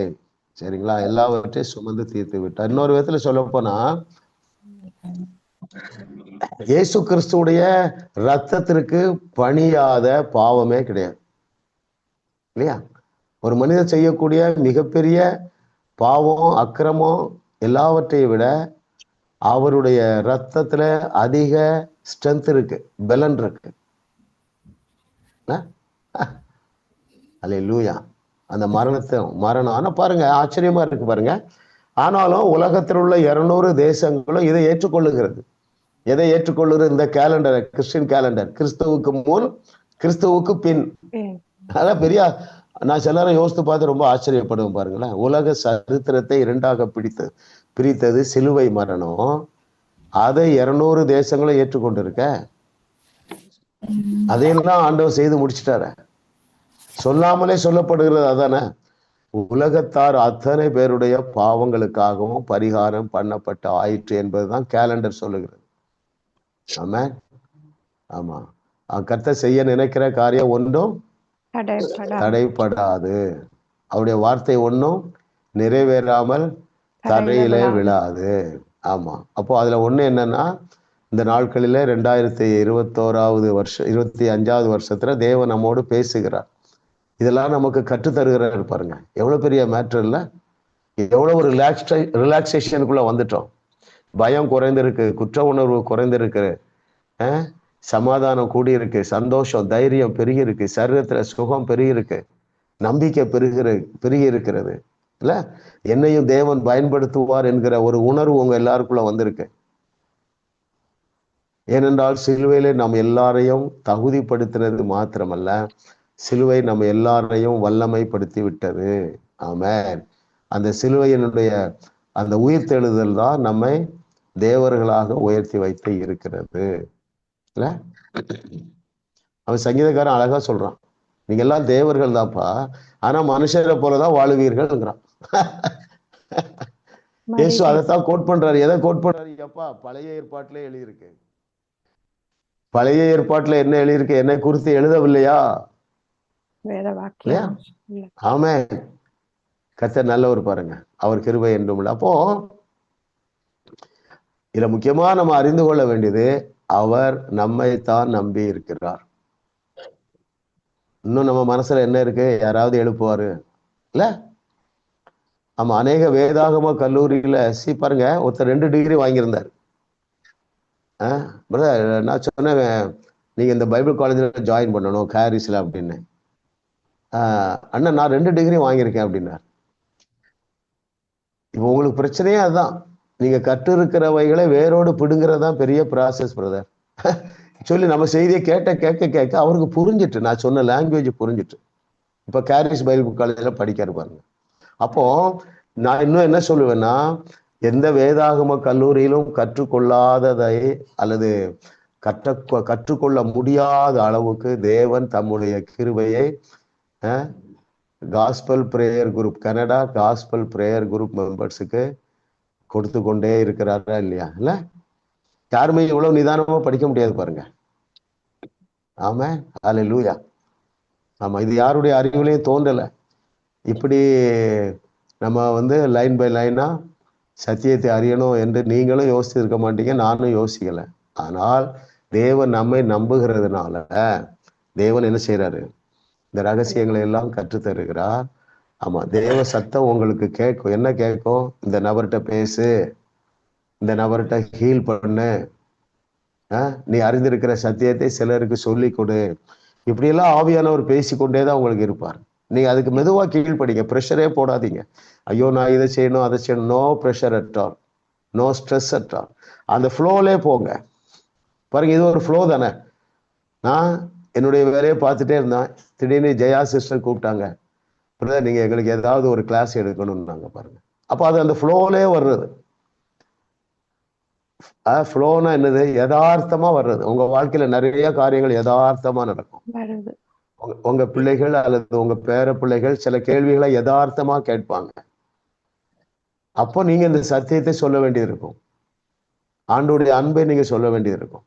சரிங்களா? எல்லாவற்றையும் சுமந்து தீர்த்து விட்டார். இன்னொரு விதத்துல சொல்ல போனா, இயேசு கிறிஸ்துடைய ரத்தத்திற்கு பணியாத பாவமே கிடையாது இல்லையா? ஒரு மனிதன் செய்யக்கூடிய மிகப்பெரிய பாவம், அக்கிரமம் எல்லாவற்றையும் விட அவருடைய ரத்தத்துல அதிக ஸ்ட்ரென்த் இருக்கு, பலன் இருக்கு. அல்லேலூயா. அந்த மரணம் ஆனா பாருங்க, ஆச்சரியமா இருக்கு பாருங்க. ஆனாலும் உலகத்தில் உள்ள 200 தேசங்களும் இதை ஏற்றுக்கொள்ளுகிறது. எதை ஏற்றுக்கொள்ளுகிறது? இந்த கேலண்டரை, கிறிஸ்டியன் கேலண்டர். கிறிஸ்துவுக்கு முன், கிறிஸ்துவுக்கு பின். அதான் பெரிய, நான் சிலரை யோசித்து பார்த்து ரொம்ப ஆச்சரியப்படுவேன் பாருங்களேன். உலக சரித்திரத்தை 2ஆக பிரித்தது சிலுவை மரணம். அதை 200 தேசங்களும் ஏற்றுக்கொண்டு இருக்க. அதையெல்லாம் ஆண்டவர் செய்து முடிச்சிட்டாரு. சொல்லாமலே சொல்லப்படுகிறது அதானே, உலகத்தார் அத்தனை பேருடைய பாவங்களுக்காகவும் பரிகாரம் பண்ணப்பட்ட ஆயிற்று என்பதுதான் கேலண்டர் சொல்லுகிறது. ஆமா, ஆமா, கர்த்தர் செய்ய நினைக்கிற காரியம் ஒன்றும் தடைப்படாது. அவருடைய வார்த்தை ஒன்றும் நிறைவேறாமல் தரையிலே விழாது. ஆமா, அப்போ அதுல ஒண்ணு என்னன்னா, இந்த நாட்களில 2021 வருஷம் 25வது வருஷத்துல தேவன் நம்மோடு பேசுகிறார். இதெல்லாம் நமக்கு கற்றுத்தருகிறார் பாருங்க. எவ்வளவு பெரிய மேட்டர் இல்ல? எவ்வளவு ஒரு ரிலாக்ஸேஷனுக்குள்ள வந்துட்டோம். பயம் குறைந்திருக்கு, குற்ற உணர்வு குறைந்திருக்கு, சமாதானம் கூடியிருக்கு, சந்தோஷம், தைரியம் பெருகி இருக்கு, சரீரத்துல சுகம் பெருகி இருக்கு, நம்பிக்கை பெருகி இருக்கிறது இல்ல? என்னையும் தேவன் பயன்படுத்துவார் என்கிற ஒரு உணர்வு உங்க எல்லாருக்குள்ள வந்திருக்கு. ஏனென்றால் சிலுவையிலே நாம் எல்லாரையும் தகுதிப்படுத்தினது மாத்திரமல்ல, சிலுவை நம்ம எல்லாரையும் வல்லமைப்படுத்தி விட்டது. ஆமென். அந்த சிலுவையினுடைய அந்த உயிர்த்தெழுதல் தான் நம்மை தேவர்களாக உயர்த்தி வைத்து இருக்கிறது இல்ல? அவன் சங்கீதக்காரன் அழகா சொல்றான், நீங்க எல்லாம் தேவர்கள் தான்ப்பா, ஆனா மனுஷரை போலதான் வாழுவீர்கள்ங்கிறான். இயேசு அதைத்தான் கோட் பண்றாரு. எதை கோட் பண்றாரு? அப்பா, பழைய ஏற்பாட்டிலே எழுதியிருக்கு. பழைய ஏற்பாட்டுல என்ன எழுதியிருக்கு? என்னை குறித்து எழுதவில்லையா? ஆமே, கர்த்தர் நல்லவர் பாருங்க, அவர் கிருபை என்றும் இல்லை. அப்போ இதுல முக்கியமா நம்ம அறிந்து கொள்ள வேண்டியது, அவர் நம்மைத்தான் நம்பி இருக்கிறார். இன்னும் நம்ம மனசுல என்ன இருக்கு? யாராவது எழுப்புவாரு இல்ல? ஆமா, அநேக வேதாகம கல்லூரியில பாருங்க, ஒருத்தர் 2 டிகிரி வாங்கியிருந்தார். நான் சொன்னேன், நீங்க இந்த பைபிள் காலேஜ்ல ஜாயின் பண்ணணும் கேரிஸ்ல அப்படின்னு. அண்ணா, நான் 2 டிகிரி வாங்கியிருக்கேன் அப்படின்னார். இப்போ உங்களுக்கு பிரச்சனையே அதுதான். நீங்க கற்றிருக்கிறவைகளை வேரோடு பிடுங்கிறதான் பெரிய ப்ராசஸ் பிரதர். சொல்லி நம்ம செய்தியை கேட்க அவருக்கு புரிஞ்சிட்டு, நான் சொன்ன லாங்குவேஜ் புரிஞ்சிட்டு. இப்ப கேரிஸ் பைபிள் காலேஜ்ல படிக்காரு பாருங்க. அப்போ நான் இன்னும் என்ன சொல்லுவேன்னா, எந்த வேதாகம கல்லூரியிலும் கற்றுக்கொள்ளாததை அல்லது கற்றுக்கொள்ள முடியாத அளவுக்கு தேவன் தம்முடைய கிருபையை gospel prayer group, Canada gospel prayer group மெம்பர்ஸுக்கு கொடுத்து கொண்டே இருக்கிறாரா இல்லையா? இல்ல யாருமே இவ்வளவு நிதானமா படிக்க முடியாது பாருங்க. ஆமா, அல்லேலூயா. ஆமா, இது யாருடைய அறிவுலையும் தோன்றல. இப்படி நம்ம லைன் பை லைனா சத்தியத்தை அறியணும் என்று நீங்களும் யோசித்து இருக்க மாட்டீங்க, நானும் யோசிக்கல. ஆனால் தேவன் நம்மை நம்புகிறதுனால தேவன் என்ன செய்யறாரு? இந்த ரகசியங்களை எல்லாம் கற்றுத்தருகிறார். ஆமா, தேவ சத்தம் உங்களுக்கு கேட்கும். என்ன கேட்கும்? இந்த நபர்கிட்ட பேசு, இந்த நபர்கிட்ட ஹீல் பண்ணு, நீ அறிந்திருக்கிற சத்தியத்தை சிலருக்கு சொல்லி கொடு. இப்படியெல்லாம் ஆவியானவர் பேசிக்கொண்டே தான் உங்களுக்கு இருப்பார். நீங்க அதுக்கு மெதுவா கீழ்படிங்க, ப்ரெஷரே போடாதீங்க. ஐயோ நான் இதை செய்யணும் அதை செய்யணும், no pressure at all, no stress at all. அந்த ஃப்ளோலே போங்க பாருங்க. இது ஒரு ஃப்ளோ தானே. நான் என்னுடைய வேலையை பார்த்துட்டே இருந்தேன். திடீர்னு ஜெயா சிஸ்டர் கூப்பிட்டாங்க, பிரதர் நீங்க எங்களுக்கு ஏதாவது ஒரு கிளாஸ் எடுக்கணும்னாங்க பாருங்க. அப்போ அது அந்த ஃப்ளோலே வர்றது. ஃப்ளோனா என்னது? யதார்த்தமா வர்றது. உங்க வாழ்க்கையில நிறைய காரியங்கள் யதார்த்தமா நடக்கும். உங்க பிள்ளைகள் அல்லது உங்க பேர பிள்ளைகள் சில கேள்விகளை யதார்த்தமா கேட்பாங்க. அப்போ நீங்க இந்த சத்தியத்தை சொல்ல வேண்டியது இருக்கும். ஆண்டவருடைய அன்பை நீங்க சொல்ல வேண்டியது இருக்கும்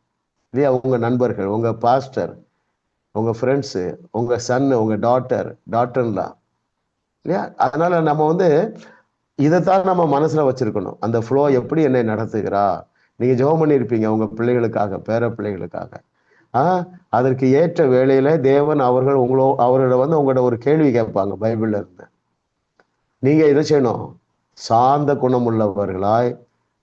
இல்லையா? உங்க நண்பர்கள், உங்க பாஸ்டர், உங்க ஃப்ரெண்ட்ஸு, உங்க சன்னு, உங்க டாட்டர்லாம் இல்லையா? அதனால நம்ம இதைத்தான் நம்ம மனசுல வச்சிருக்கணும். அந்த ஃப்ளோ எப்படி என்னை நடத்துகிறா? நீங்க ஜெபம் பண்ணியிருப்பீங்க உங்க பிள்ளைகளுக்காக, பேர பிள்ளைகளுக்காக. அதற்கு ஏற்ற வேளையில தேவன் அவரோட உங்களோட ஒரு கேள்வி கேட்பாங்க பைபிள்ல இருந்து. நீங்க என்ன செய்யணும்? சாந்த குணமுள்ளவர்களாய்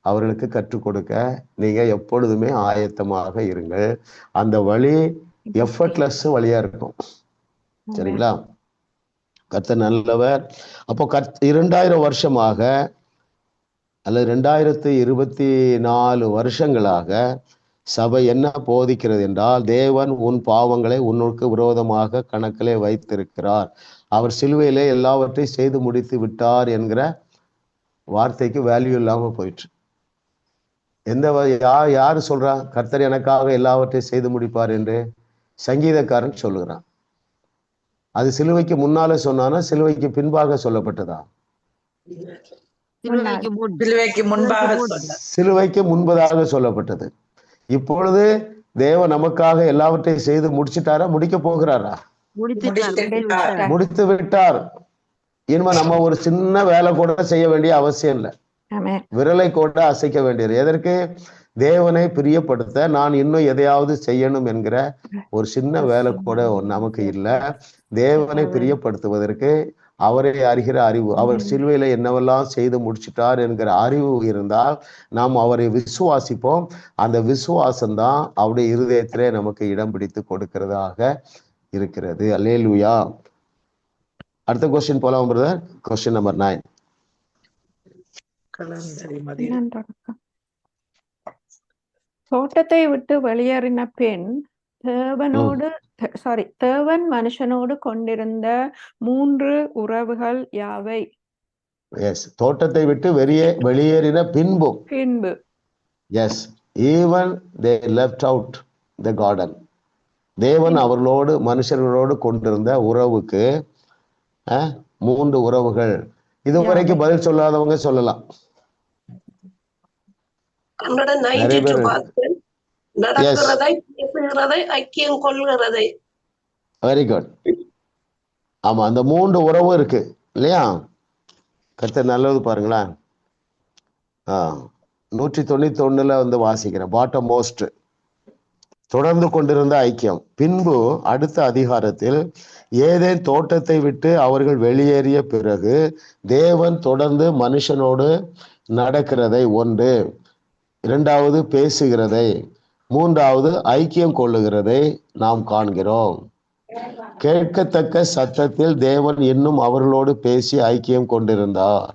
அவர்களுக்கு கற்றுக் கொடுக்க நீங்க எப்பொழுதுமே ஆயத்தமாக இருங்கள். அந்த வழி எஃபர்ட்லெஸ் வழியா இருக்கும். சரிங்களா? கர்த்தர் நல்லவர். அப்போ 2000 வருஷமாக அல்லது 2024 வருஷங்களாக சபை என்ன போதிக்கிறது என்றால், தேவன் உன் பாவங்களை உன்னுக்கு விரோதமாக கணக்கிலே வைத்திருக்கிறார், அவர் சிலுவையிலே எல்லாவற்றையும் செய்து முடித்து விட்டார் என்கிற வார்த்தைக்கு வேல்யூ இல்லாம போயிற்று. யாரு சொல்றா கர்த்தர் எனக்காக எல்லாவற்றையும் செய்து முடிப்பார் என்று? சங்கீதக்காரன் சொல்லுகிறான். அது சிலுவைக்கு முன்னால சொன்னானா சிலுவைக்கு பின்பாக சொல்லப்பட்டதா? சிலுவைக்கு முன்பதாக சொல்லப்பட்டது. இப்பொழுது தேவன் நமக்காக எல்லாவற்றையும் செய்து முடிச்சிட்டாரா? முடிக்க போகிறாரா? முடித்து விட்டார். இனிமே நம்ம ஒரு சின்ன வேலை கூட செய்ய வேண்டிய அவசியம் இல்லை. விரலை கூட அசைக்க வேண்டியது. எதற்கு? தேவனை பிரியப்படுத்த நான் இன்னும் எதையாவது செய்யணும் என்கிற ஒரு சின்ன வேலை கூட நமக்கு இல்லை. தேவனை பிரியப்படுத்துவதற்கு அவரை அறிகிற அறிவு, அவர் சிலுவையில என்னவெல்லாம் செய்து முடிச்சிட்டார் என்கிற அறிவு இருந்தால் நாம் அவரை விசுவாசிப்போம். அந்த விசுவாசம்தான் அவருடைய இருதயத்திலே நமக்கு இடம் பிடித்து கொடுக்கிறதாக இருக்கிறது. அல்லேலூயா. அடுத்த கொஸ்டின் போலாம் பிரதர். Question number 9. தோட்டத்தை விட்டு வெளியேறின பெண் தேவன் மனுஷனோடு கொண்டிருந்த 3 உறவுகள் யாவை? எஸ், தோட்டத்தை விட்டு வெளியேறின பின்பு. Yes, even they left out the garden. தேவன் அவர்களோடு மனுஷர்களோடு கொண்டிருந்த உறவுக்கு 3 உறவுகள். இதுவரைக்கும் பதில் சொல்லாதவங்க சொல்லலாம். நிறைய பேர் வெரி குட். ஆமா, அந்த 3 உறவும் இருக்கு இல்லையா? கர்த்தர் நல்லது பாருங்களேன். 191 வாசிக்கிறேன். பாட்டம் மோஸ்ட் தொடர்ந்து கொண்டிருந்த ஐக்கியம். பின்பு அடுத்த அதிகாரத்தில் ஏதேன் தோட்டத்தை விட்டு அவர்கள் வெளியேறிய பிறகு தேவன் தொடர்ந்து மனுஷனோடு நடக்கிறதை 1, 2வது பேசுகிறதை, 3வது ஐக்கியம் கொள்ளுகிறதை நாம் காண்கிறோம். கேட்கத்தக்க சத்தத்தில் தேவன் இன்னும் அவர்களோடு பேசி ஐக்கியம் கொண்டிருந்தார்.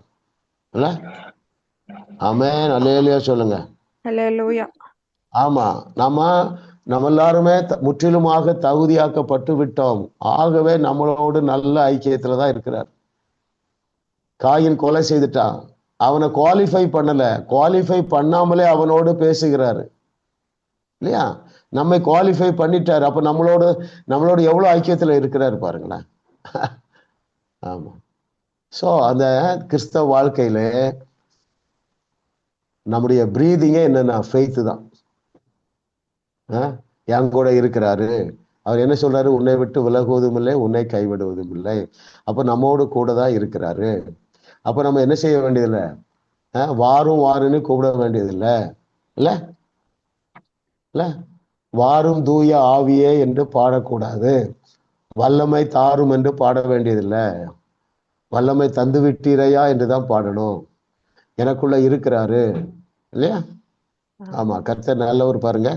ஆமென், அல்லேலூயா சொல்லுங்க. ஹalleluya. ஆமா, நம்ம எல்லாருமே முற்றிலுமாக தகுதியாக்கப்பட்டு விட்டோம். ஆகவே நம்மளோடு நல்ல ஐக்கியத்துல தான் இருக்கிறார். காயின் கொலை செய்துட்டான், அவனை குவாலிஃபை பண்ணல, குவாலிஃபை பண்ணாமலே அவனோடு பேசுகிறாரு இல்லையா? நம்மை குவாலிஃபை பண்ணிட்டாரு. அப்ப நம்மளோட எவ்வளவு ஐக்கியத்துல இருக்கிறாரு பாருங்களேன். ஆமா. சோ அந்த கிறிஸ்தவ வாழ்க்கையில நம்முடைய பிரீதிங்கே என்னன்னா ஃபெய்த் தான். என் கூட இருக்கிறாரு. அவர் என்ன சொல்றாரு? உன்னை விட்டு விலகுவதும் இல்லை, உன்னை கைவிடுவதும் இல்லை. அப்ப நம்மோடு கூட தான் இருக்கிறாரு. அப்ப நம்ம என்ன செய்ய வேண்டியதில்லை? வாருன்னு கூப்பிட வேண்டியதில்லை இல்ல இல்ல. வாரும் தூய ஆவியே என்று பாடக்கூடாது. வல்லமை தாரும் என்று பாட வேண்டியதில்லை. வல்லமை தந்து விட்டீரையா என்று தான் பாடணும். எனக்குள்ள இருக்கிறாரு இல்லையா? ஆமா, கர்த்தர் நல்லவர் பாருங்க.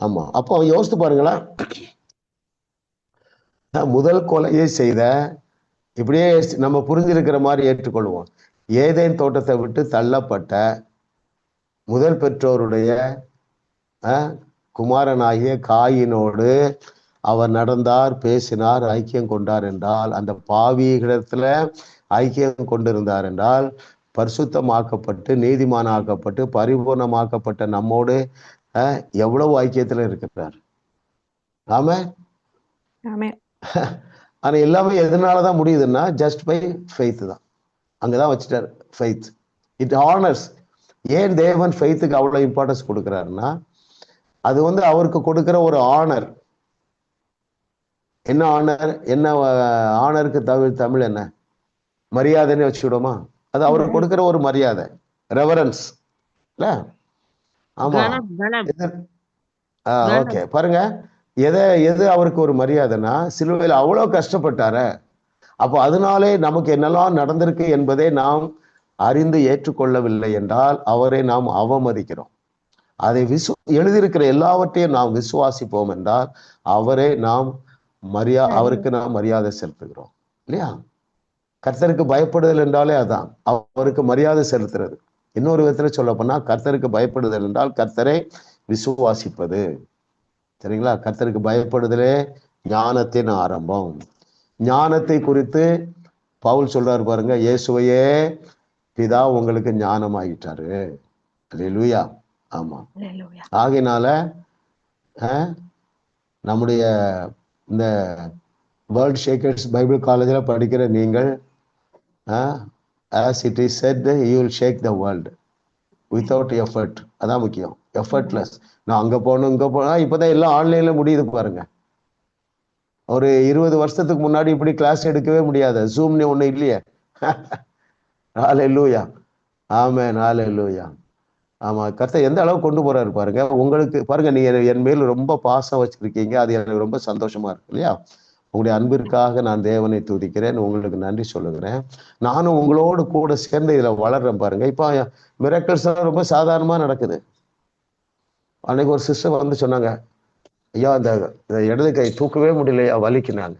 ஆமா, அப்போ யோசித்து பாருங்களா, முதல் கொலையை செய்த, இப்படியே நம்ம புரிஞ்சிருக்கிற மாதிரி ஏற்றுக்கொள்வோம், ஏதேன் தோட்டத்தை விட்டு தள்ளப்பட்ட முதல் பெற்றோருடைய குமாரனாகிய காயினோடு அவர் நடந்தார், பேசினார், ஐக்கியம் கொண்டார் என்றால், அந்த பாவிகளிடத்துல ஐக்கியம் கொண்டிருந்தார் என்றால், பரிசுத்தமாக்கப்பட்டு நீதிமானாக்கப்பட்டு பரிபூர்ணமாக்கப்பட்ட நம்மோடு எவ்வளவு ஐக்கியத்துல இருக்கிறார். ஆமா. ஆனா எல்லாமே எதனாலதான் முடியுதுன்னா, ஜஸ்ட் பை ஃபெய்த் தான். அங்கதான் வச்சுட்டார் ஃபெய்த். It honours. ஏன் தேவன் ஃபெய்த்துக்கு அவ்வளவு இம்பார்ட்டன்ஸ் கொடுக்கிறாருன்னா, அது அவருக்கு கொடுக்கிற ஒரு ஆனர். என்ன ஆனர்? என்ன ஆனருக்கு தமிழ் என்ன? மரியாதைன்னு வச்சுக்கிடுமா? அது அவருக்கு கொடுக்கிற ஒரு மரியாதை, ரெவரன்ஸ் இல்ல? ஆமா. ஓகே, பாருங்க, எது அவருக்கு ஒரு மரியாதைன்னா, சிலுவையில் அவ்வளவு கஷ்டப்பட்டார. அப்போ அதனாலே நமக்கு என்னெல்லாம் நடந்திருக்கு என்பதை நாம் அறிந்து ஏற்றுக்கொள்ளவில்லை என்றால் அவரை நாம் அவமதிக்கிறோம். அதை எழுதியிருக்கிற எல்லாவற்றையும் நாம் விசுவாசிப்போம் என்றால் அவருக்கு நாம் மரியாதை செலுத்துகிறோம் இல்லையா? கர்த்தருக்கு பயப்படுதல் என்றாலே அதான், அவருக்கு மரியாதை செலுத்துறது. இன்னொரு விதத்துல சொல்ல போனா, கர்த்தருக்கு பயப்படுதல் என்றால் கர்த்தரை விசுவாசிப்பது. சரிங்களா? கர்த்தருக்கு பயப்படுதலே ஞானத்தின் ஆரம்பம். ஞானத்தை குறித்து பவுல் சொல்றாரு பாருங்க, இயேசுவையே பிதா உங்களுக்கு ஞானம் ஆகிட்டாரு. அல்லேலூயா. ஆமா. ஆகையினால நம்முடைய இந்த வேர்ல்ட் ஷேக்கர்ஸ் பைபிள் காலேஜில் படிக்கிற நீங்கள், as it is said, you will shake the world without effort. அதான் முக்கியம், எஃபர்ட்லெஸ். நான் அங்க போகணும் இங்க போகணும், இப்போதான் எல்லாம் ஆன்லைன்ல முடியுது பாருங்க. ஒரு 20 வருஷத்துக்கு முன்னாடி இப்படி கிளாஸ் எடுக்கவே முடியாது, ஜூம்னு ஒண்ணு இல்லையே. ஹல்லேலூயா. ஆமென், ஹல்லேலூயா. ஆமா, கர்த்தர் எந்த அளவு கொண்டு போறாரு பாருங்க. உங்களுக்கு பாருங்க, நீங்க என் மேல் ரொம்ப பாசம் வச்சிருக்கீங்க, அது எனக்கு ரொம்ப சந்தோஷமா இருக்கு இல்லையா? உங்களுடைய அன்பிற்காக நான் தேவனை துதிக்கிறேன், உங்களுக்கு நன்றி சொல்லுகிறேன். நானும் உங்களோடு கூட சேர்ந்து இதுல வளர்றேன் பாருங்க. இப்போ மிராக்கிள்ஸ் ரொம்ப சாதாரணமா நடக்குது. அன்னைக்கு ஒரு சிஸ்டர் வந்து சொன்னாங்க, ஐயா இந்த இடது கை தூக்கவே முடியலையா, வலிக்குனாங்க.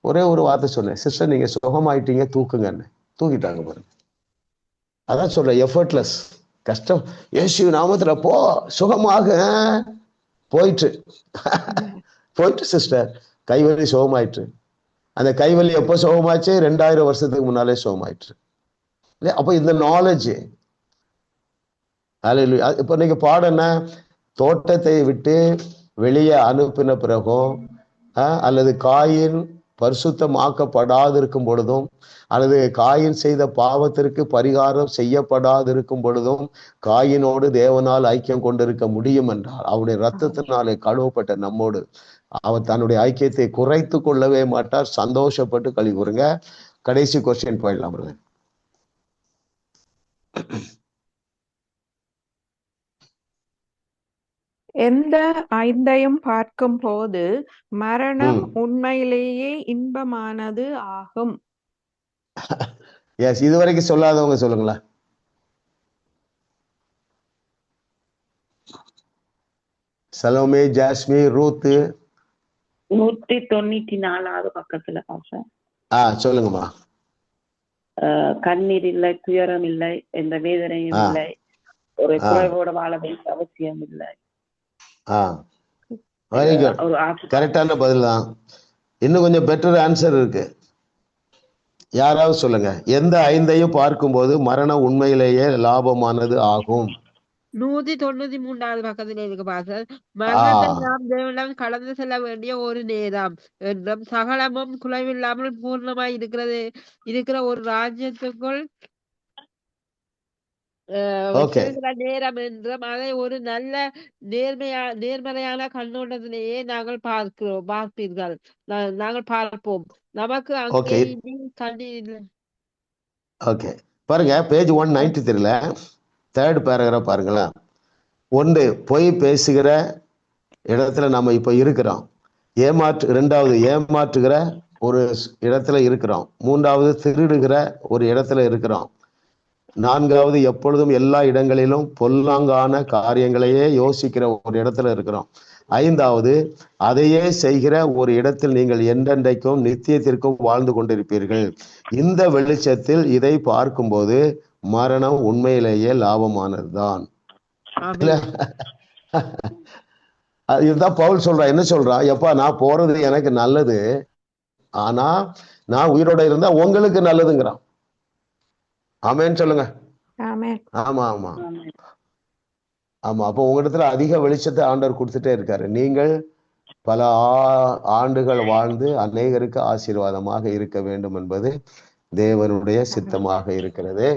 ஒரே ஒரு வார்த்தை சொன்னேன், சிஸ்டர் நீங்க சுகமாயிட்டீங்க, தூக்குங்கன்னு. தூக்கிட்டாங்க பாருங்க. அதான் சொல்றேன், எஃபர்ட்லெஸ். கஷ்டம், இயேசு நாமத்துல போ, சுகமாக. போயிட்டு சிஸ்டர், கைவலி சுகமாயிற்று. அந்த கைவலி எப்போ சுகமாச்சு? 2000 வருஷத்துக்கு முன்னாலே சுகமாயிற்று. அப்போ இந்த நாலேஜ், இப்போ நீங்க பாடன தோட்டத்தை விட்டு வெளியே அனுப்பின பிறகும், அல்லது காயின் பரிசுத்தமாக்கப்படாதிருக்கும் பொழுதும், அல்லது காயின் செய்த பாவத்திற்கு பரிகாரம் செய்யப்படாதிருக்கும் பொழுதும் காயினோடு தேவனால் ஐக்கியம் கொண்டிருக்க முடியும் என்றால், அவருடைய ரத்தத்தினாலே கழுவப்பட்ட நம்மோடு அவர் தன்னுடைய ஐக்கியத்தை குறைத்து கொள்ளவே மாட்டார். சந்தோஷப்பட்டு கழி கூறுங்க. கடைசி கொஸ்டின் போயிடலாம். எந்த ஐந்தையும் பார்க்கும் போது மரணம் உண்மையிலேயே இன்பமானது ஆகும். எஸ், இதுவரைக்கும் சொல்லாதவங்க சொல்லுங்களா? சலோமே, ஜாஸ்மி, ரூத்து. 194வது பக்கத்துல பாச. சொல்லுங்கம்மா. கண்ணீர் இல்லை, துயரம் இல்லை, எந்த வேதனையும் இல்லை, ஒரு குறைவோட வாழ வேண்டிய அவசியம் இல்லை. கரெக்டான பதில் தான். இன்னும் கொஞ்சம் பெட்டர் ஆன்சர் இருக்கு. யாராவது சொல்லுங்க. எந்த 5ஐயும் பார்க்கும்போது மரணம் உண்மையிலேயே லாபமானது ஆகும்? 193வது பக்கத்துல இருக்கு பாசல். மரணத்தை நாம் தேவனிடம் கடந்து செல்ல வேண்டிய ஒரு நேரம் என்றும் சகலமும் குறைவில்லாமல் பூர்ணமாய் இருக்கிற ஒரு ராஜ்யத்துக்குள் நேரம் என்றும் அதை ஒரு நல்ல நேர்மறையான கண்ணோட்டத்திலேயே நாங்கள் பார்ப்பீர்கள், நாங்கள் பார்ப்போம். நமக்கு அங்கே கண்ணீர் இல்லை. ஓகே, பாருங்க பேஜ் 193ல 3rd பேராகிராஃப் பாருங்களேன். 1 பொய் பேசுகிற இடத்துல நம்ம இப்ப இருக்கிறோம். 2வது ஏமாற்றுகிற ஒரு இடத்துல இருக்கிறோம். 3வது திருடுகிற ஒரு இடத்துல இருக்கிறோம். 4வது எப்பொழுதும் எல்லா இடங்களிலும் பொல்லாங்கான காரியங்களையே யோசிக்கிற ஒரு இடத்துல இருக்கிறோம். 5வது அதையே செய்கிற ஒரு இடத்தில் நீங்கள் என்றென்றைக்கும் நித்தியத்திற்கும் வாழ்ந்து கொண்டிருப்பீர்கள். இந்த வெளிச்சத்தில் இதை பார்க்கும்போது மரணம் உண்மையிலேயே லாபமானதுதான். இதுதான் பவுல் சொல்றான். என்ன சொல்றான்? எப்பா, நான் போறது எனக்கு நல்லது, ஆனா நான் உயிரோட இருந்தா உங்களுக்கு நல்லதுங்கிறான். ஆமேன்னு சொல்லுங்க. ஆமா ஆமா ஆமா. அப்போ உங்களிடத்துல அதிக வெளிச்சத்தை ஆண்டவர் கொடுத்துட்டே இருக்காரு. நீங்கள் பல ஆண்டுகள் வாழ்ந்து அநேகருக்கு ஆசீர்வாதமாக இருக்க வேண்டும் என்பது தேவனுடைய சித்தமாக இருக்கிறது.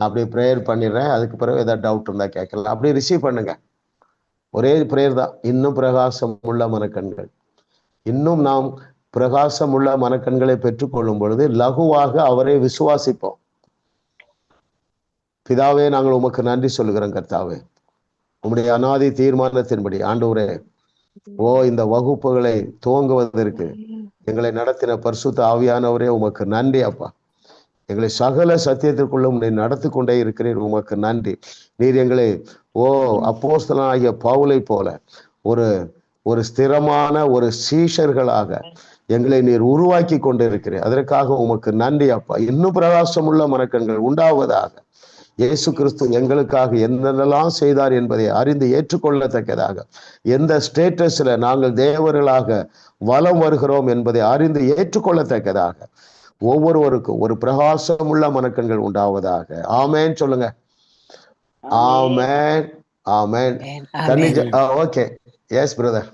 அப்படியே ப்ரேயர் பண்ணிடுறேன். அதுக்கு பிறகு ஏதாவது டவுட் இருந்தா கேட்கலாம். அப்படியே ரிசீவ் பண்ணுங்க. ஒரே ப்ரேயர் தான். இன்னும் பிரகாசம் உள்ள மனக்கண்கள். இன்னும் நாம் பிரகாசம் உள்ள மனக்கண்களை பெற்றுக்கொள்ளும் பொழுது லகுவாக அவரை விசுவாசிப்போம். பிதாவே, நாங்கள் உமக்கு நன்றி சொல்லுகிறோம். கர்த்தாவே, உம்முடைய அநாதி தீர்மானத்தின்படி ஆண்டவரே, இந்த வகுப்புகளை துவங்குவதற்கு எங்களை நடத்தின பரிசுத்த ஆவியானவரே, உமக்கு நன்றி அப்பா. எங்களை சகல சத்தியத்திற்குள்ள உங்களை நடத்தி கொண்டே இருக்கிறீர். உமக்கு நன்றி. நீர் எங்களை அப்போஸ்தலனாகிய பவுலை போல ஒரு ஸ்திரமான ஒரு சீஷர்களாக எங்களை நீர் உருவாக்கி கொண்டு இருக்கிறீர். அதற்காக உமக்கு நன்றி அப்பா. இன்னும் பிரகாசம் உள்ள மனக்கண்கள் உண்டாவதாக. இயேசு கிறிஸ்து எங்களுக்காக என்னென்னலாம் செய்தார் என்பதை அறிந்து ஏற்றுக்கொள்ளத்தக்கதாக, எந்த ஸ்டேட்டஸ்ல நாங்கள் தேவர்களாக வலம் வருகிறோம் என்பதை அறிந்து ஏற்றுக்கொள்ளத்தக்கதாக ஒவ்வொருவருக்கும் ஒரு பிரகாசம் உள்ள மனக்கண்கள் உண்டாவதாக. ஆமேன் சொல்லுங்க. ஆமேன் ஆமேன். Okay, yes brother.